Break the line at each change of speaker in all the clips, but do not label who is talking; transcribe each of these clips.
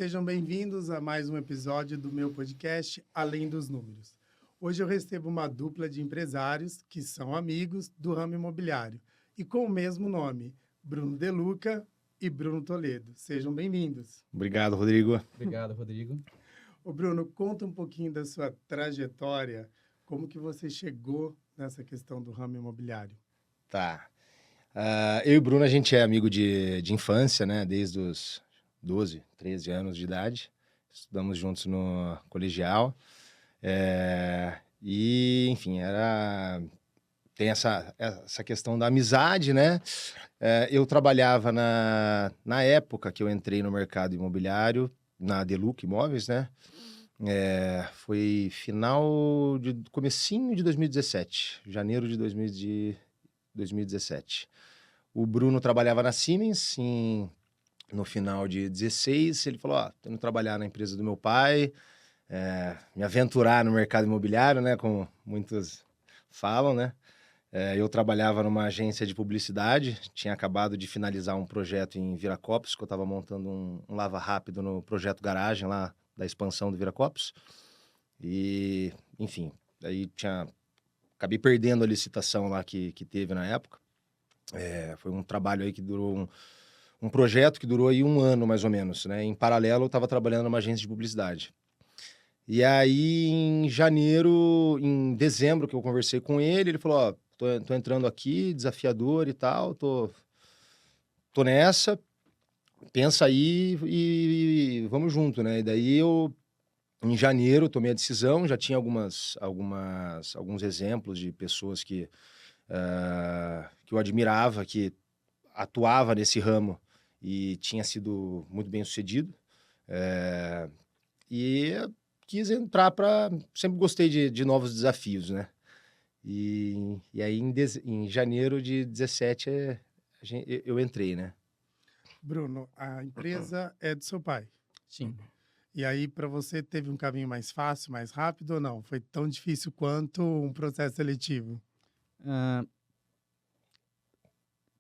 Sejam bem-vindos a mais um episódio do meu podcast Além dos Números. Hoje eu recebo uma dupla de empresários que são amigos do ramo imobiliário e com o mesmo nome, Bruno De Luca e Bruno Toledo. Sejam bem-vindos.
Obrigado, Rodrigo.
Obrigado, Rodrigo.
Ô Bruno, conta um pouquinho da sua trajetória, como que você chegou nessa questão do ramo imobiliário.
Tá. Eu e o Bruno, a gente é amigo de infância, né? Desde os 12, 13 anos de idade. Estudamos juntos no colegial. Enfim, tem essa questão da amizade, né? Eu trabalhava na época que eu entrei no mercado imobiliário, na Deluca Imóveis, né? Foi comecinho de 2017, janeiro de 2017. O Bruno trabalhava na Siemens, no final de 16, ele falou, tô indo trabalhar na empresa do meu pai, me aventurar no mercado imobiliário, né, como muitos falam, né. Eu trabalhava numa agência de publicidade, tinha acabado de finalizar um projeto em Viracopos, que eu estava montando um lava rápido no projeto Garagem, lá da expansão do Viracopos. E, enfim, aí acabei perdendo a licitação lá que teve na época. Foi um trabalho aí que durou um projeto que durou aí 1 ano, mais ou menos, né? Em paralelo, eu estava trabalhando numa agência de publicidade. E aí, em dezembro, que eu conversei com ele falou, tô entrando aqui, desafiador e tal, tô nessa, pensa aí e vamos junto, né? E daí em janeiro, tomei a decisão, já tinha alguns exemplos de pessoas que eu admirava, que atuava nesse ramo e tinha sido muito bem sucedido. E quis entrar sempre gostei de novos desafios, né? E aí, em janeiro de 17, eu entrei, né?
Bruno, a empresa é do seu pai.
Sim.
E aí, para você, teve um caminho mais fácil, mais rápido ou não? Foi tão difícil quanto um processo seletivo?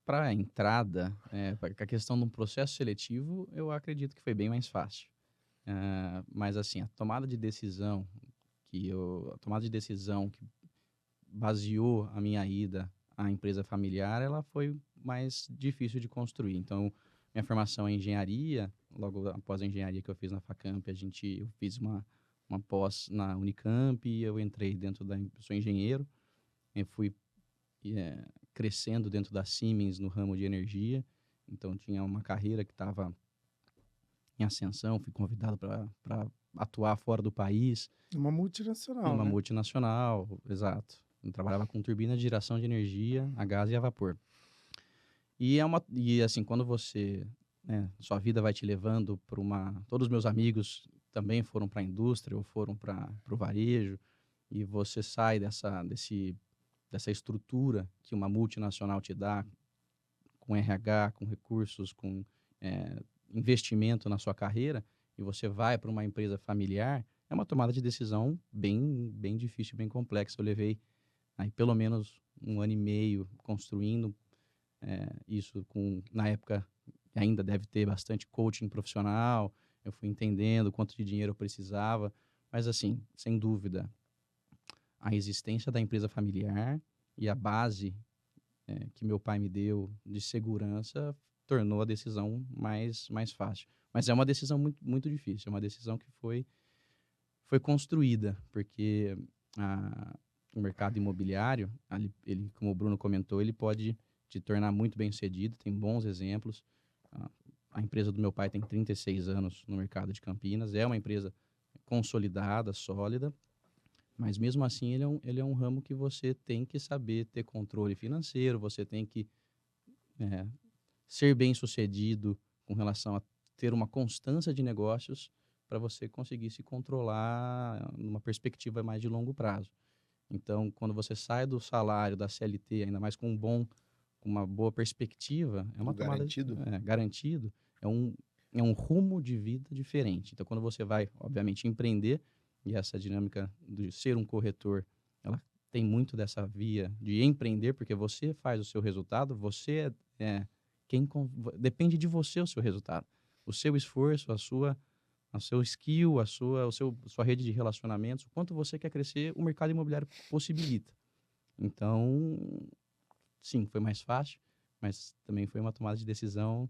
Para a entrada, a questão de um processo seletivo, eu acredito que foi bem mais fácil. Mas assim, a tomada de decisão que baseou a minha ida à empresa familiar, ela foi mais difícil de construir. Então, minha formação é em engenharia. Logo após a engenharia que eu fiz na Facamp, eu fiz uma pós na Unicamp e eu entrei eu sou engenheiro. Eu fui crescendo dentro da Siemens no ramo de energia. Então, tinha uma carreira que estava em ascensão. Fui convidado para atuar fora do país.
Uma multinacional,
Numa
né?
multinacional, exato. Eu trabalhava com turbina de geração de energia a gás e a vapor. E assim, quando você, né, sua vida vai te levando para todos os meus amigos também foram para a indústria ou foram para o varejo, e você sai dessa estrutura que uma multinacional te dá, com RH, com recursos, com investimento na sua carreira, e você vai para uma empresa familiar, é uma tomada de decisão bem, bem difícil, bem complexa. Eu levei aí pelo menos 1 ano e meio construindo isso na época ainda deve ter bastante coaching profissional. Eu fui entendendo quanto de dinheiro eu precisava, mas assim, sem dúvida, a existência da empresa familiar e a base que meu pai me deu de segurança tornou a decisão mais fácil. Mas é uma decisão muito, muito difícil, é uma decisão que foi construída, porque o mercado imobiliário, ele, como o Bruno comentou, ele pode te tornar muito bem-sucedido, tem bons exemplos. A empresa do meu pai tem 36 anos no mercado de Campinas, é uma empresa consolidada, sólida, mas mesmo assim ele é um ramo que você tem que saber ter controle financeiro, você tem que ser bem-sucedido com relação a ter uma constância de negócios para você conseguir se controlar numa perspectiva mais de longo prazo. Então, quando você sai do salário da CLT, ainda mais com uma boa perspectiva, é uma tomada garantido, é um rumo de vida diferente. Então, quando você vai, obviamente, empreender, e essa dinâmica de ser um corretor, ela tem muito dessa via de empreender, porque você faz o seu resultado, depende de você o seu resultado. O seu esforço, a seu skill, sua rede de relacionamentos, o quanto você quer crescer, o mercado imobiliário possibilita. Então, sim, foi mais fácil, mas também foi uma tomada de decisão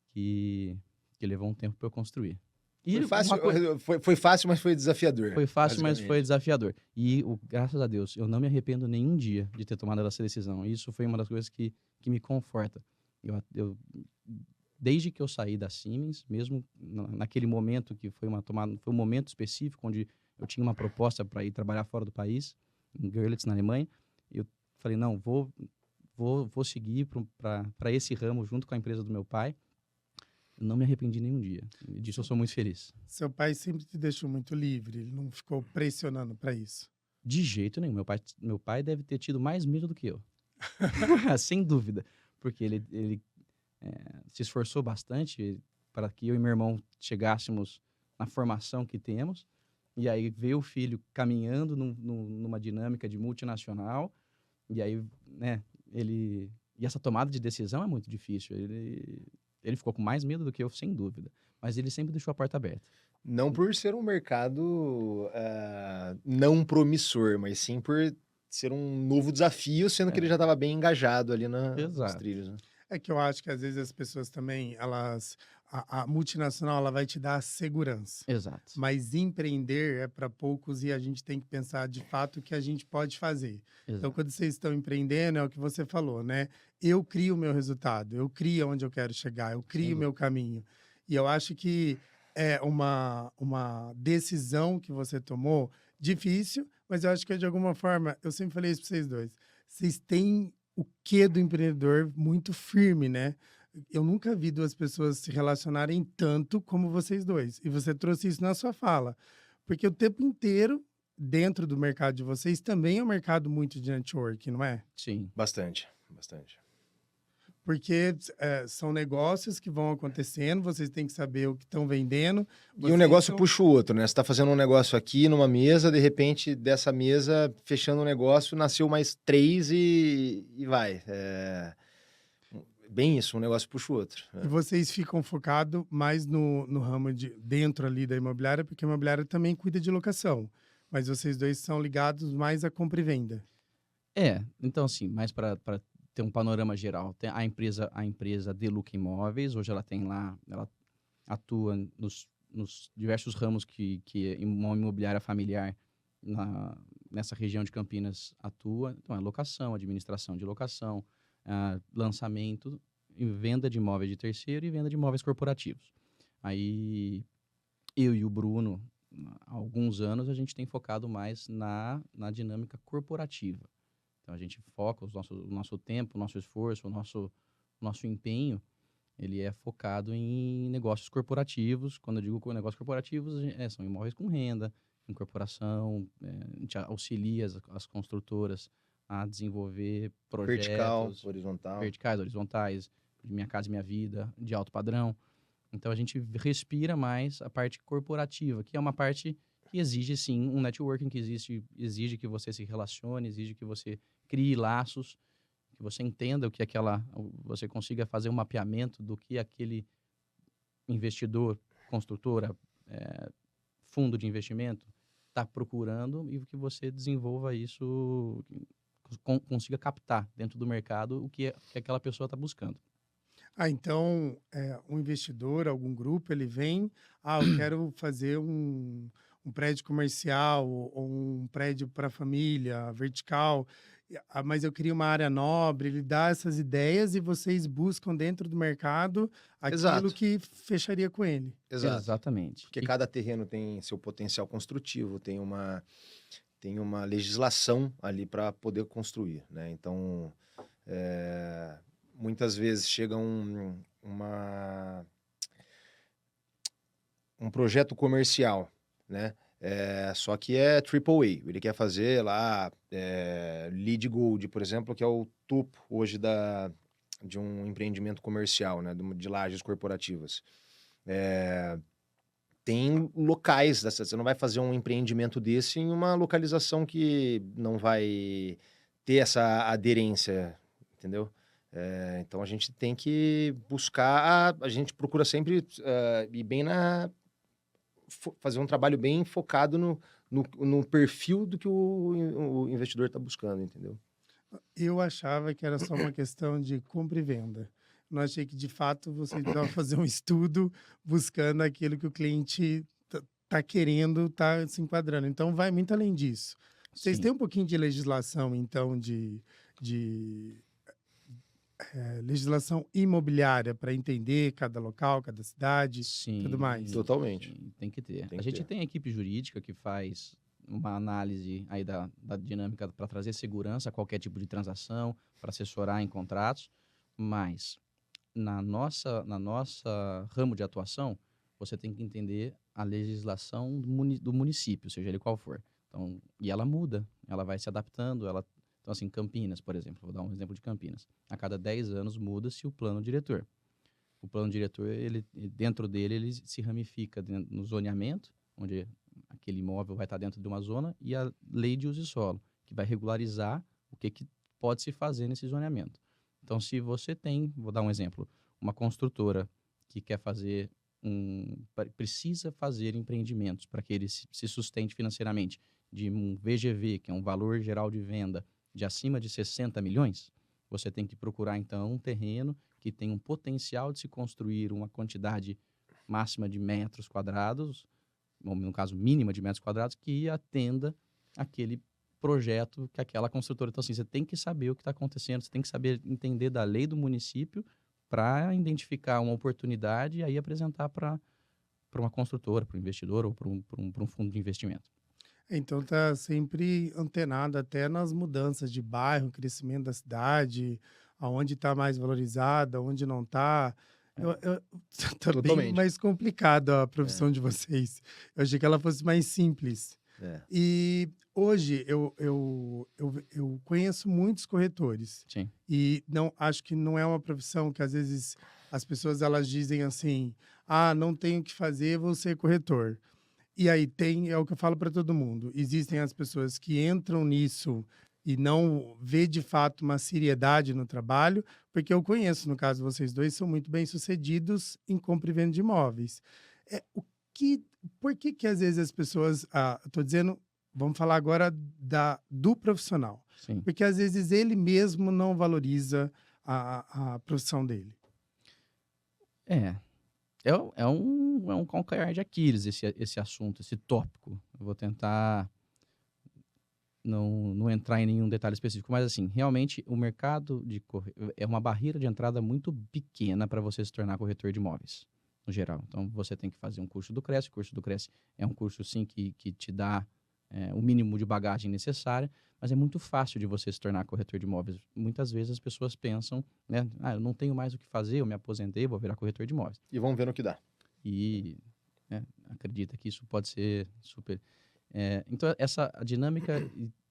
que levou um tempo para eu construir. E
Foi fácil,
uma coisa,
foi fácil, mas foi desafiador.
foi fácil, mas foi
basicamente.
desafiador. E, graças a Deus, eu não me arrependo nenhum dia de ter tomado essa decisão. Isso foi uma das coisas que me conforta. Desde que eu saí da Siemens, mesmo naquele momento que foi foi um momento específico onde eu tinha uma proposta para ir trabalhar fora do país, em Görlitz, na Alemanha, eu falei, não, vou seguir para esse ramo junto com a empresa do meu pai. Não me arrependi nenhum dia. Disso eu sou muito feliz.
Seu pai sempre te deixou muito livre, ele não ficou pressionando para isso.
De jeito nenhum. Meu pai deve ter tido mais medo do que eu. Sem dúvida. Porque ele se esforçou bastante para que eu e meu irmão chegássemos na formação que temos. E aí veio o filho caminhando numa dinâmica de multinacional. E aí, né, E essa tomada de decisão é muito difícil. Ele ficou com mais medo do que eu, sem dúvida. Mas ele sempre deixou a porta aberta.
Não por ser um mercado não promissor, mas sim por ser um novo desafio, sendo que ele já estava bem engajado ali nos
Exato.
trilhos, né?
É que eu acho que às vezes as pessoas também, a multinacional, ela vai te dar segurança.
Exato.
Mas empreender é para poucos e a gente tem que pensar de fato o que a gente pode fazer. Então,
Exato.
quando vocês estão empreendendo, é o que você falou, né? Eu crio o meu resultado, eu crio onde eu quero chegar, eu crio o meu caminho. E eu acho que é uma decisão que você tomou difícil, mas eu acho que de alguma forma, eu sempre falei isso para vocês dois, vocês têm o quê do empreendedor muito firme, né? Eu nunca vi duas pessoas se relacionarem tanto como vocês dois. E você trouxe isso na sua fala. Porque o tempo inteiro, dentro do mercado de vocês, também é um mercado muito de network, não é?
Sim.
Bastante.
Porque são negócios que vão acontecendo, vocês têm que saber o que estão vendendo.
E um negócio puxa o outro, né? Você está fazendo um negócio aqui numa mesa, de repente, dessa mesa, fechando um negócio, nasceu mais 3 e vai. Bem isso, um negócio puxa o outro.
E vocês ficam focados mais no ramo dentro ali da imobiliária, porque a imobiliária também cuida de locação. Mas vocês dois são ligados mais à compra e venda.
Então assim, mais para ter um panorama geral, tem a empresa Deluca Imóveis, hoje ela atua nos diversos ramos que uma imobiliária familiar nessa região de Campinas atua. Então, é locação, administração de locação, lançamento e venda de imóveis de terceiro e venda de imóveis corporativos. Aí, eu e o Bruno, há alguns anos, a gente tem focado mais na dinâmica corporativa. Então, a gente foca o nosso tempo, o nosso esforço, o nosso empenho, ele é focado em negócios corporativos. Quando eu digo negócios corporativos, são imóveis com renda, incorporação, a gente auxilia as construtoras a desenvolver projetos verticais, horizontais, de Minha Casa Minha Vida, de alto padrão. Então, a gente respira mais a parte corporativa, que é uma parte que exige, sim, um networking, que exige que você se relacione, exige que você crie laços, que você entenda o que você consiga fazer um mapeamento do que aquele investidor, construtora, fundo de investimento está procurando e que você desenvolva isso, consiga captar dentro do mercado o que aquela pessoa está buscando.
Então, um investidor, algum grupo, ele vem, eu quero fazer um prédio comercial ou um prédio para a família, vertical, mas eu queria uma área nobre, ele dá essas ideias e vocês buscam dentro do mercado aquilo que fecharia com ele.
Exato.
Exatamente.
Porque cada terreno tem seu potencial construtivo, tem uma legislação ali para poder construir, né? Então, muitas vezes chega um projeto comercial, né? Só que é AAA. Ele quer fazer lá LEED Gold, por exemplo, que é o topo hoje de um empreendimento comercial, né? De lajes corporativas. Tem locais, você não vai fazer um empreendimento desse em uma localização que não vai ter essa aderência, entendeu? Então a gente tem que buscar, a gente procura sempre ir bem fazer um trabalho bem focado no perfil do que o investidor está buscando, entendeu?
Eu achava que era só uma questão de compra e venda. Não achei que, de fato, você precisava fazer um estudo buscando aquilo que o cliente está querendo, está se enquadrando. Então, vai muito além disso. Vocês
Sim,
têm um pouquinho de legislação, então, legislação imobiliária para entender cada local, cada cidade, tudo mais?
sim,
Totalmente.
sim, tem que ter.
Tem
A
que
gente
ter.
tem a equipe jurídica que faz uma análise aí da dinâmica para trazer segurança a qualquer tipo de transação, para assessorar em contratos, mas na nossa ramo de atuação, você tem que entender a legislação do município, seja ele qual for. Então, e ela muda, ela vai se adaptando, então assim, Campinas, por exemplo, vou dar um exemplo de Campinas. A cada 10 anos muda-se o plano diretor. O plano diretor, dentro dele, ele se ramifica no zoneamento, onde aquele imóvel vai estar dentro de uma zona, e a lei de uso e solo, que vai regularizar o que pode se fazer nesse zoneamento. Então, se você tem, vou dar um exemplo, uma construtora que quer fazer precisa fazer empreendimentos para que ele se sustente financeiramente de um VGV, que é um valor geral de venda, de acima de 60 milhões, você tem que procurar, então, um terreno que tem um potencial de se construir uma quantidade máxima de metros quadrados, ou no caso, mínima de metros quadrados, que atenda aquele projeto que aquela construtora... Então, assim, você tem que saber o que está acontecendo, você tem que saber entender da lei do município para identificar uma oportunidade e aí apresentar para uma construtora, para um investidor ou para um fundo de investimento.
Então, tá sempre antenado até nas mudanças de bairro, crescimento da cidade, aonde está mais valorizada, onde não está. Tá bem
Totalmente.
mais complicado a
É,
profissão de vocês. Eu achei que ela fosse mais simples.
é.
E hoje eu conheço muitos corretores
Sim,
e não acho que não é uma profissão que às vezes as pessoas elas dizem assim, ah, não tenho o que fazer, vou ser corretor. E aí é o que eu falo para todo mundo. Existem as pessoas que entram nisso e não vê de fato uma seriedade no trabalho, porque eu conheço, no caso vocês dois, são muito bem-sucedidos em compra e venda de imóveis. É, por que às vezes as pessoas, estou dizendo, vamos falar agora do profissional,
sim.
porque às vezes ele mesmo não valoriza a profissão dele.
É um calcanhar de Aquiles esse assunto, esse tópico. Eu vou tentar não entrar em nenhum detalhe específico, mas assim, realmente o mercado é uma barreira de entrada muito pequena para você se tornar corretor de imóveis, no geral. Então, você tem que fazer um curso do Cresce. O curso do Cresce é um curso, sim, que te dá o mínimo de bagagem necessária, mas é muito fácil de você se tornar corretor de imóveis. Muitas vezes as pessoas pensam, né, eu não tenho mais o que fazer, eu me aposentei, vou virar corretor de imóveis.
E vamos ver no que dá.
E acredita que isso pode ser super... então, essa dinâmica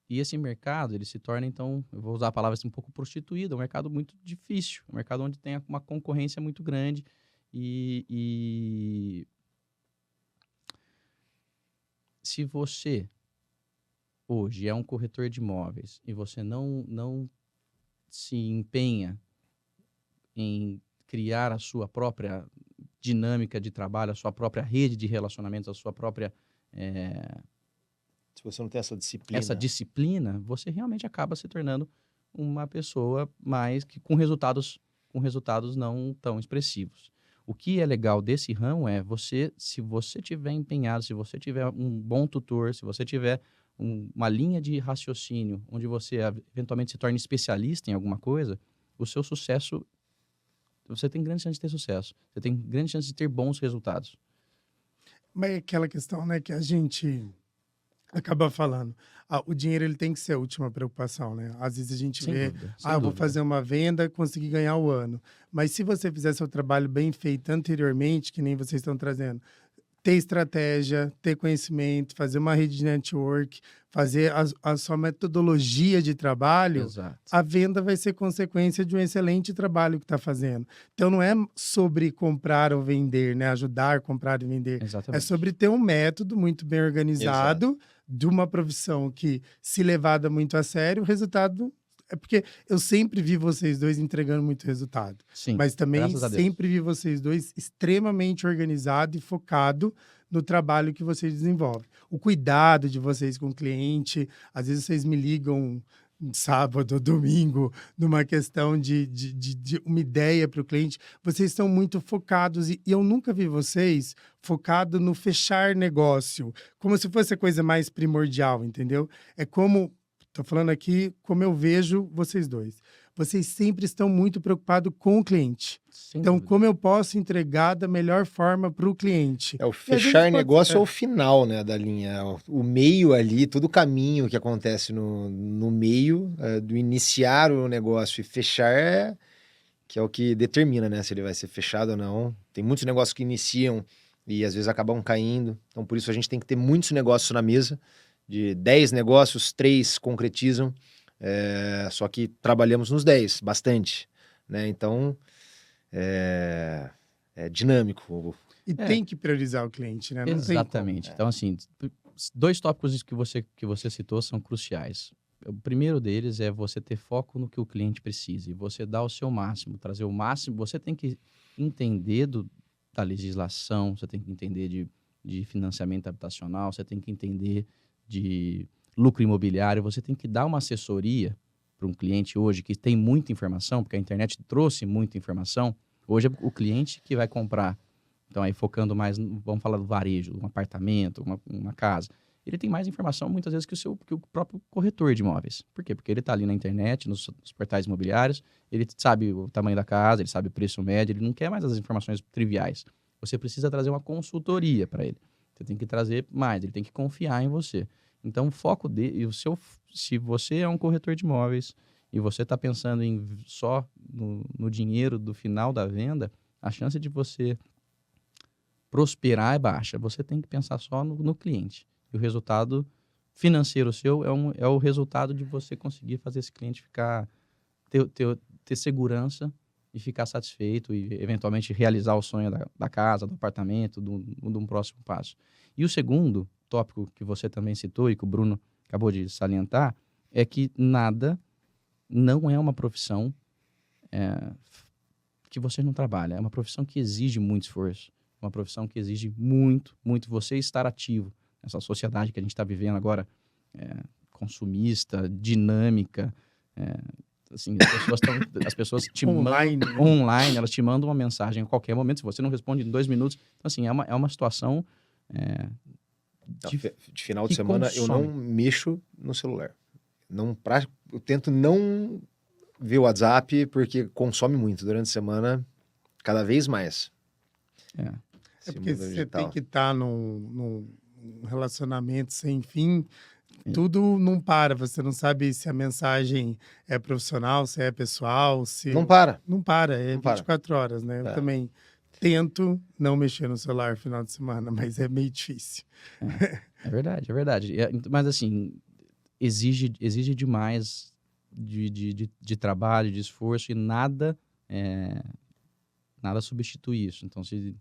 e esse mercado, ele se torna, então, eu vou usar a palavra assim, um pouco prostituído, é um mercado muito difícil, um mercado onde tem uma concorrência muito grande e se você hoje é um corretor de imóveis e você não se empenha em criar a sua própria dinâmica de trabalho, a sua própria rede de relacionamentos, a sua própria
Se você não tem essa
essa disciplina, você realmente acaba se tornando uma pessoa mais que com resultados não tão expressivos. O que é legal desse ramo é se você tiver empenhado, se você tiver um bom tutor, se você tiver uma linha de raciocínio onde você eventualmente se torne especialista em alguma coisa, o seu sucesso, você tem grande chance de ter sucesso. Você tem grande chance de ter bons resultados.
Mas é aquela questão, né, que a gente acaba falando. O dinheiro ele tem que ser a última preocupação, né? Às vezes a gente
Sem
vê,
dúvida, sem
eu vou
dúvida.
fazer uma venda, conseguir ganhar o ano. Mas se você fizer seu trabalho bem feito anteriormente, que nem vocês estão trazendo, ter estratégia, ter conhecimento, fazer uma rede de network, fazer a sua metodologia de trabalho,
Exato.
a venda vai ser consequência de um excelente trabalho que está fazendo. Então, não é sobre comprar ou vender, né? Ajudar a comprar e vender.
Exatamente.
É sobre ter um método muito bem organizado de uma profissão que, se levada muito a sério, o resultado É porque eu sempre vi vocês dois entregando muito resultado.
Sim,
Mas também
graças a Deus.
sempre vi vocês dois extremamente organizado e focado no trabalho que vocês desenvolvem. O cuidado de vocês com o cliente, às vezes vocês me ligam sábado ou domingo, numa questão de uma ideia para o cliente, vocês estão muito focados e eu nunca vi vocês focado no fechar negócio, como se fosse a coisa mais primordial, entendeu? É como, estou falando aqui, como eu vejo vocês dois. Vocês sempre estão muito preocupados com o cliente.
Sem
Então,
dúvida.
como eu posso entregar da melhor forma para o cliente?
O
E às
fechar
vezes
negócio é o final, né, da linha. O meio ali, todo o caminho que acontece no meio, do iniciar o negócio e fechar, que é o que determina, né, se ele vai ser fechado ou não. Tem muitos negócios que iniciam e às vezes acabam caindo. Então, por isso a gente tem que ter muitos negócios na mesa. De 10 negócios, 3 concretizam. Só que trabalhamos nos 10, bastante, né? Então, é dinâmico.
E tem que priorizar o cliente, né? Não
Exatamente.
tem como.
Então, assim, 2 tópicos que você citou são cruciais. O primeiro deles é você ter foco no que o cliente precisa e você dar o seu máximo, trazer o máximo. Você tem que entender da legislação, você tem que entender de financiamento habitacional, você tem que entender de lucro imobiliário, você tem que dar uma assessoria para um cliente hoje que tem muita informação, porque a internet trouxe muita informação. Hoje é o cliente que vai comprar. Então, aí focando mais, vamos falar do varejo, um apartamento, uma casa. Ele tem mais informação, muitas vezes, que o próprio corretor de imóveis. Por quê? Porque ele está ali na internet, nos portais imobiliários, ele sabe o tamanho da casa, ele sabe o preço médio, ele não quer mais as informações triviais. Você precisa trazer uma consultoria para ele. Você tem que trazer mais, ele tem que confiar em você. Então, o foco dele, se você é um corretor de imóveis e você está pensando só no dinheiro do final da venda, a chance de você prosperar é baixa. Você tem que pensar só no cliente. E o resultado financeiro seu é o resultado de você conseguir fazer esse cliente ter segurança e ficar satisfeito e, eventualmente, realizar o sonho da casa, do apartamento, de um próximo passo. E o segundo tópico que você também citou e que o Bruno acabou de salientar é que nada não é uma profissão que você não trabalha. É uma profissão que exige muito esforço. Uma profissão que exige muito, muito você estar ativo nessa sociedade que a gente está vivendo agora, consumista, dinâmica. Assim, as pessoas te mandam online, elas te mandam uma mensagem a qualquer momento. Se você não responde em 2 minutos, então, assim, é uma situação
De final de semana
consome.
eu não mexo no celular. Eu tento não ver o WhatsApp porque consome muito durante a semana, cada vez mais.
É porque você tem que estar num relacionamento sem fim, tudo não para. Você não sabe se a mensagem é profissional, se é pessoal, se...
Não para.
Não para, é
Não para.
24 horas, né? Eu também tento não mexer no celular no final de semana, mas é meio difícil.
É verdade, é verdade. Mas, assim, exige demais de trabalho, de esforço, e nada substitui isso. Então, se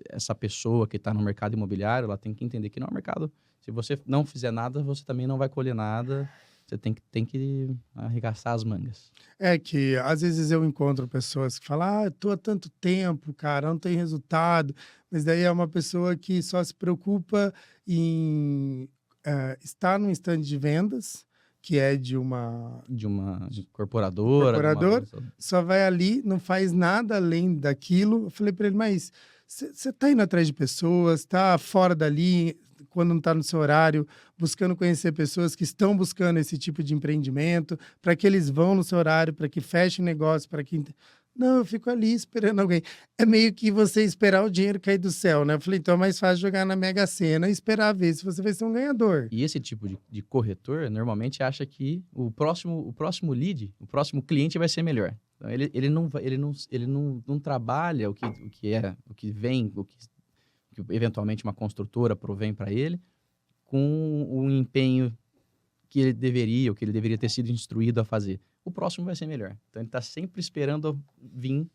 essa pessoa que está no mercado imobiliário, ela tem que entender que não é um mercado. Se você não fizer nada, você também não vai colher nada. Você tem que arregaçar as mangas.
É que, às vezes, eu encontro pessoas que falam, estou há tanto tempo, cara, não tem resultado. Mas daí é uma pessoa que só se preocupa em estar num stand de vendas, que é de uma
corporadora.
Só vai ali, não faz nada além daquilo. Eu falei para ele, mas você está indo atrás de pessoas, está fora dali, quando não está no seu horário, buscando conhecer pessoas que estão buscando esse tipo de empreendimento, para que eles vão no seu horário, para que fechem negócio, para que... Não, eu fico ali esperando alguém. É meio que você esperar o dinheiro cair do céu, né? Eu falei, então é mais fácil jogar na Mega Sena e esperar ver se você vai ser um ganhador.
E esse tipo de corretor, normalmente acha que o próximo lead, o próximo cliente vai ser melhor. Então, ele não trabalha o que vem, o que eventualmente uma construtora provém para ele, com o empenho que ele deveria ter sido instruído a fazer. O próximo vai ser melhor. Então, ele está sempre esperando vir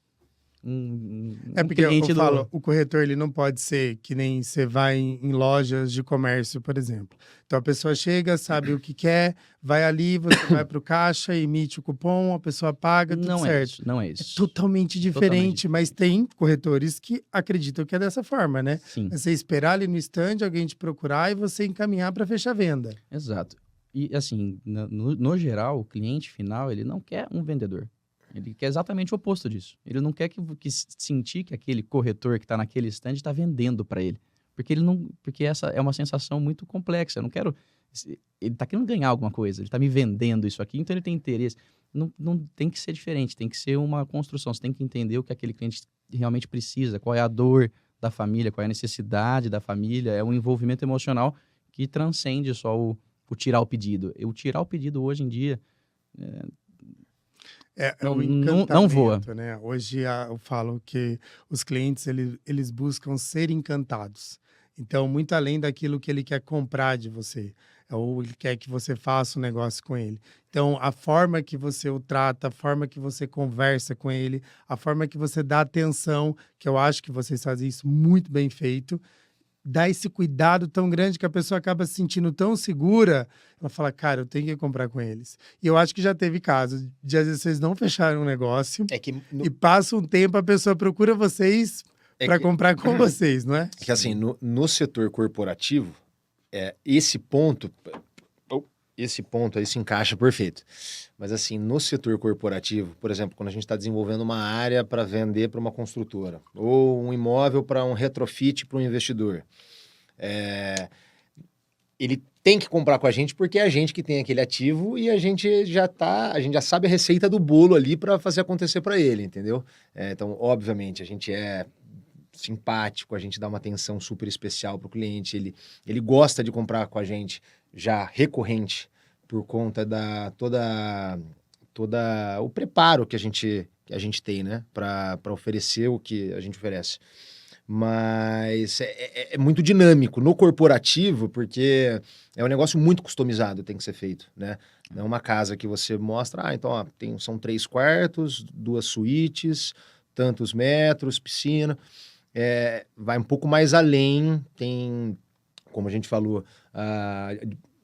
É porque eu
cliente
falo, o corretor ele não pode ser que nem você vai em lojas de comércio, por exemplo. Então a pessoa chega, sabe o que quer, vai ali, você vai para o caixa, emite o cupom, a pessoa paga, tudo
Não é
certo.
isso, não é
É
isso.
totalmente diferente, mas tem corretores que acreditam que é dessa forma, né?
Sim,
É você esperar ali no stand, alguém te procurar e você encaminhar para fechar a venda.
exato. E assim, no geral, o cliente final, ele não quer um vendedor. Ele quer exatamente o oposto disso. Ele não quer que sentir que aquele corretor que está naquele stand está vendendo para ele. Porque essa é uma sensação muito complexa. Eu não quero. Ele está querendo ganhar alguma coisa, ele está me vendendo isso aqui, então ele tem interesse. Não tem que ser diferente, tem que ser uma construção. Você tem que entender o que aquele cliente realmente precisa, qual é a dor da família, qual é a necessidade da família. É um envolvimento emocional que transcende só o tirar o pedido. O tirar o pedido hoje em dia.
É o
Não voa.
encantamento, né? Hoje eu falo que os clientes, eles buscam ser encantados. Então, muito além daquilo que ele quer comprar de você, ou ele quer que você faça um negócio com ele. Então, a forma que você o trata, a forma que você conversa com ele, a forma que você dá atenção, que eu acho que vocês fazem isso muito bem feito, dá esse cuidado tão grande que a pessoa acaba se sentindo tão segura, ela fala, cara, eu tenho que comprar com eles. E eu acho que já teve casos de, às vezes, vocês não fecharam um negócio
É que,
e passa um tempo, a pessoa procura vocês para comprar com vocês, não é?
é que assim, no setor corporativo, esse ponto aí se encaixa perfeito. Mas assim, no setor corporativo, por exemplo, quando a gente está desenvolvendo uma área para vender para uma construtora, ou um imóvel para um retrofit para um investidor, ele tem que comprar com a gente porque é a gente que tem aquele ativo e a gente já sabe a receita do bolo ali para fazer acontecer para ele, entendeu? Então, obviamente, a gente é simpático, a gente dá uma atenção super especial para o cliente, ele gosta de comprar com a gente já recorrente por conta da toda o preparo que a gente tem, né, para oferecer o que a gente oferece. Mas é muito dinâmico no corporativo, porque é um negócio muito customizado, tem que ser feito, né? Não é uma casa que você mostra, então ó, são 3 quartos, 2 suítes, tantos metros, piscina. Vai um pouco mais além, tem, como a gente falou,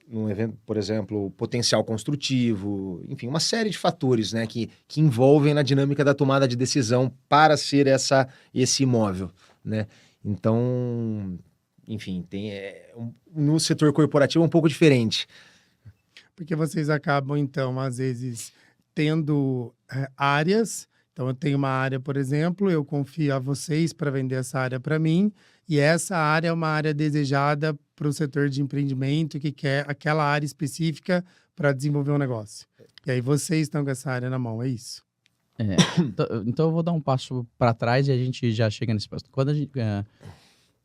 num evento, por exemplo, potencial construtivo, enfim, uma série de fatores, né, que envolvem na dinâmica da tomada de decisão para ser esse imóvel, né? Então, enfim, no setor corporativo é um pouco diferente.
Porque vocês acabam, então, às vezes, tendo áreas. Então, eu tenho uma área, por exemplo, eu confio a vocês para vender essa área para mim, e essa área é uma área desejada para o setor de empreendimento que quer aquela área específica para desenvolver um negócio. E aí vocês estão com essa área na mão, é isso?
Então eu vou dar um passo para trás e a gente já chega nesse passo. Quando a gente,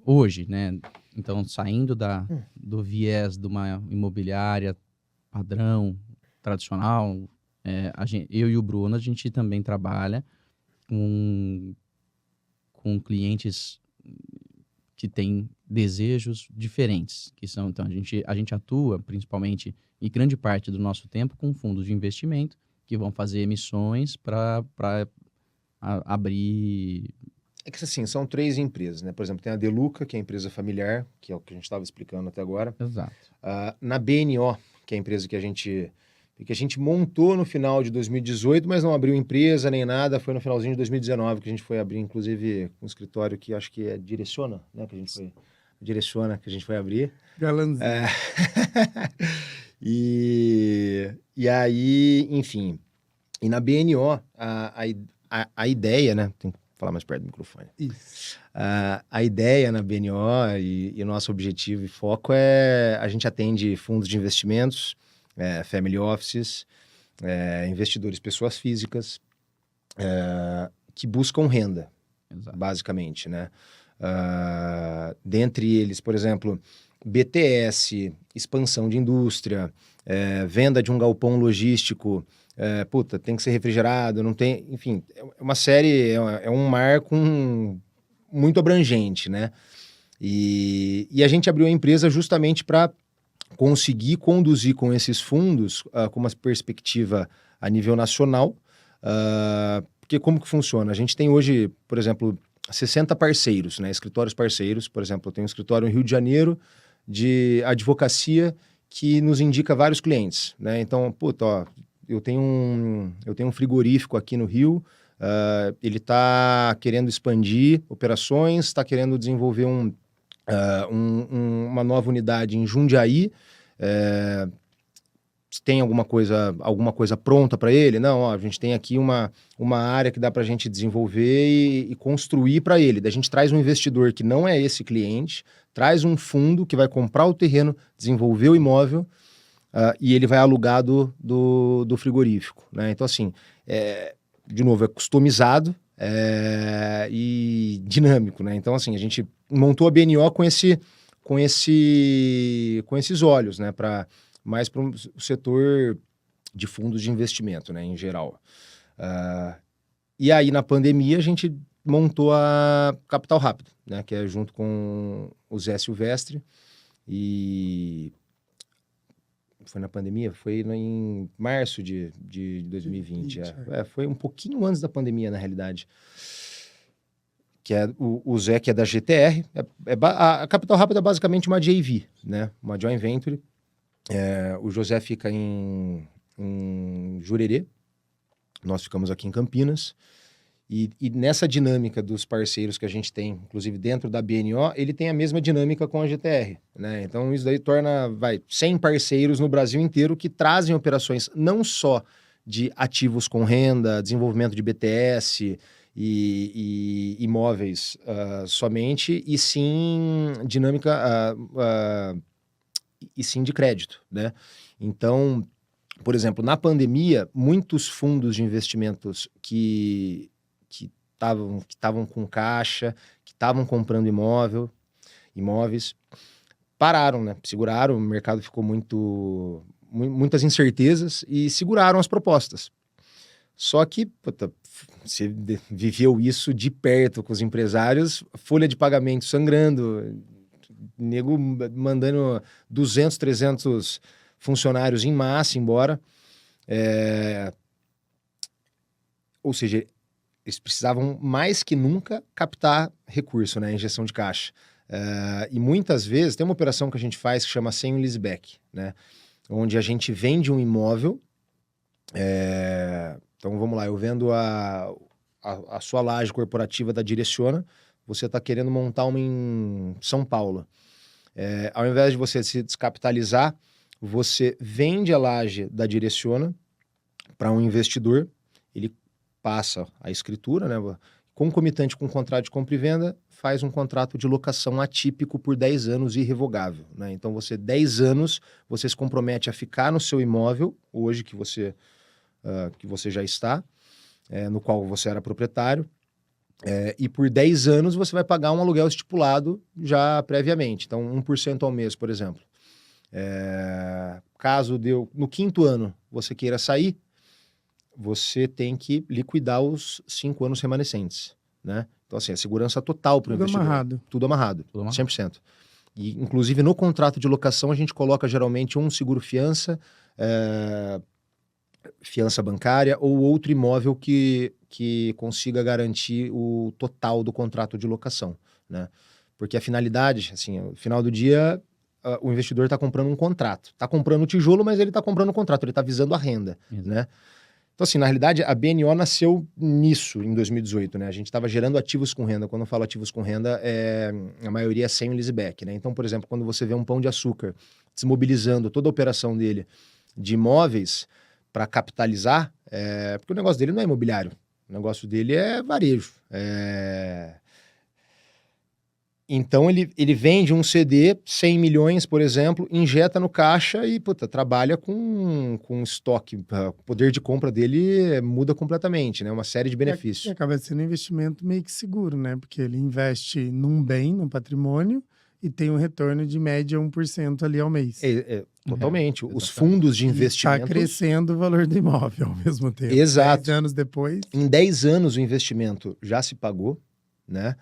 hoje, né? Então, saindo do viés de uma imobiliária padrão, tradicional, eu e o Bruno, a gente também trabalha com clientes que têm desejos diferentes, que são, então, a gente atua principalmente, e grande parte do nosso tempo, com fundos de investimento, que vão fazer emissões para abrir...
É que assim, são 3 empresas, né? Por exemplo, tem a Deluca, que é a empresa familiar, que é o que a gente estava explicando até agora.
Exato.
Na BNO, que é a empresa que a gente montou no final de 2018, mas não abriu empresa nem nada, foi no finalzinho de 2019 que a gente foi abrir, inclusive, um escritório que acho que é Direciona, né? Que a gente foi abrir.
Galanzinho.
E aí, enfim, e na BNO, a ideia, né? Tem que falar mais perto do microfone.
Isso.
A ideia na BNO e o nosso objetivo e foco é a gente atende fundos de investimentos, family offices, investidores, pessoas físicas, que buscam renda,
Exato.
basicamente, né? Dentre eles, por exemplo, BTS, expansão de indústria, venda de um galpão logístico, tem que ser refrigerado, não tem... Enfim, é uma série, é um marco muito abrangente, né? E a gente abriu a empresa justamente para conseguir conduzir com esses fundos com uma perspectiva a nível nacional, porque como que funciona? A gente tem hoje, por exemplo, 60 parceiros, né? Escritórios parceiros. Por exemplo, eu tenho um escritório no Rio de Janeiro de advocacia que nos indica vários clientes, né? Então, puta, ó, eu tenho um frigorífico aqui no Rio, ele está querendo expandir operações, está querendo desenvolver uma nova unidade em Jundiaí, tem alguma coisa pronta para ele? Não, ó, a gente tem aqui uma área que dá para a gente desenvolver e construir para ele. Daí a gente traz um investidor que não é esse cliente, traz um fundo que vai comprar o terreno, desenvolver o imóvel e ele vai alugar do frigorífico, né? Então, assim, de novo, é customizado e dinâmico, né? Então, assim, a gente montou a BNO com esses olhos, né? Mais para o setor de fundos de investimento, né, em geral. E aí, na pandemia, a gente montou a Capital Rápido, né, que é junto com o Zé Silvestre. E foi na pandemia? Foi em março de 2020. Foi um pouquinho antes da pandemia, na realidade. Que é o Zé, que é da GTR. A Capital Rápido é basicamente uma JV, né, uma joint venture. O José fica em Jurerê, nós ficamos aqui em Campinas, e nessa dinâmica dos parceiros que a gente tem, inclusive dentro da BNO, ele tem a mesma dinâmica com a GTR, né? Então isso daí torna, 100 parceiros no Brasil inteiro que trazem operações não só de ativos com renda, desenvolvimento de BTS e imóveis somente, e sim dinâmica... e sim de crédito, né? Então, por exemplo, na pandemia, muitos fundos de investimentos que estavam com caixa, que estavam comprando imóveis, pararam, né? Seguraram, o mercado ficou muitas incertezas e seguraram as propostas. Só que, puta, você viveu isso de perto com os empresários, folha de pagamento sangrando, nego mandando 200, 300 funcionários em massa embora. Ou seja, eles precisavam mais que nunca captar recurso, né? Injeção de caixa. E muitas vezes, tem uma operação que a gente faz que chama sale leaseback, né? Onde a gente vende um imóvel. Então, vamos lá, eu vendo a sua laje corporativa da Direciona, você está querendo montar uma em São Paulo. Ao invés de você se descapitalizar, você vende a laje da Direciona para um investidor, ele passa a escritura, né, concomitante com o contrato de compra e venda, faz um contrato de locação atípico por 10 anos irrevogável, né? Então, 10 anos, você se compromete a ficar no seu imóvel, hoje que você já está, no qual você era proprietário, e por 10 anos você vai pagar um aluguel estipulado já previamente. Então, 1% ao mês, por exemplo. Caso no 5º ano você queira sair, você tem que liquidar os 5 anos remanescentes, né? Então, assim, a segurança total para o investidor. Tudo amarrado, 100%. E, inclusive, no contrato de locação, a gente coloca geralmente um seguro-fiança, fiança bancária ou outro imóvel que consiga garantir o total do contrato de locação, né? Porque a finalidade, assim, no final do dia, o investidor está comprando um contrato. Está comprando o tijolo, mas ele está comprando um contrato, ele está visando a renda, né? Então, assim, na realidade, a BNO nasceu nisso, em 2018, né? A gente estava gerando ativos com renda. Quando eu falo ativos com renda, a maioria é sem leaseback, né? Então, por exemplo, quando você vê um Pão de Açúcar desmobilizando toda a operação dele de imóveis para capitalizar, porque o negócio dele não é imobiliário, o negócio dele é varejo. Então, ele vende um CD, 100 milhões, por exemplo, injeta no caixa e, trabalha com estoque. O poder de compra dele muda completamente, né? Uma série de benefícios.
E acaba sendo um investimento meio que seguro, né? Porque ele investe num bem, num patrimônio, e tem um retorno de média 1% ali ao mês.
Totalmente. Os fundos de investimento...
Está crescendo o valor do imóvel ao mesmo tempo.
Exato.
10 anos depois...
Em 10 anos o investimento já se pagou, né?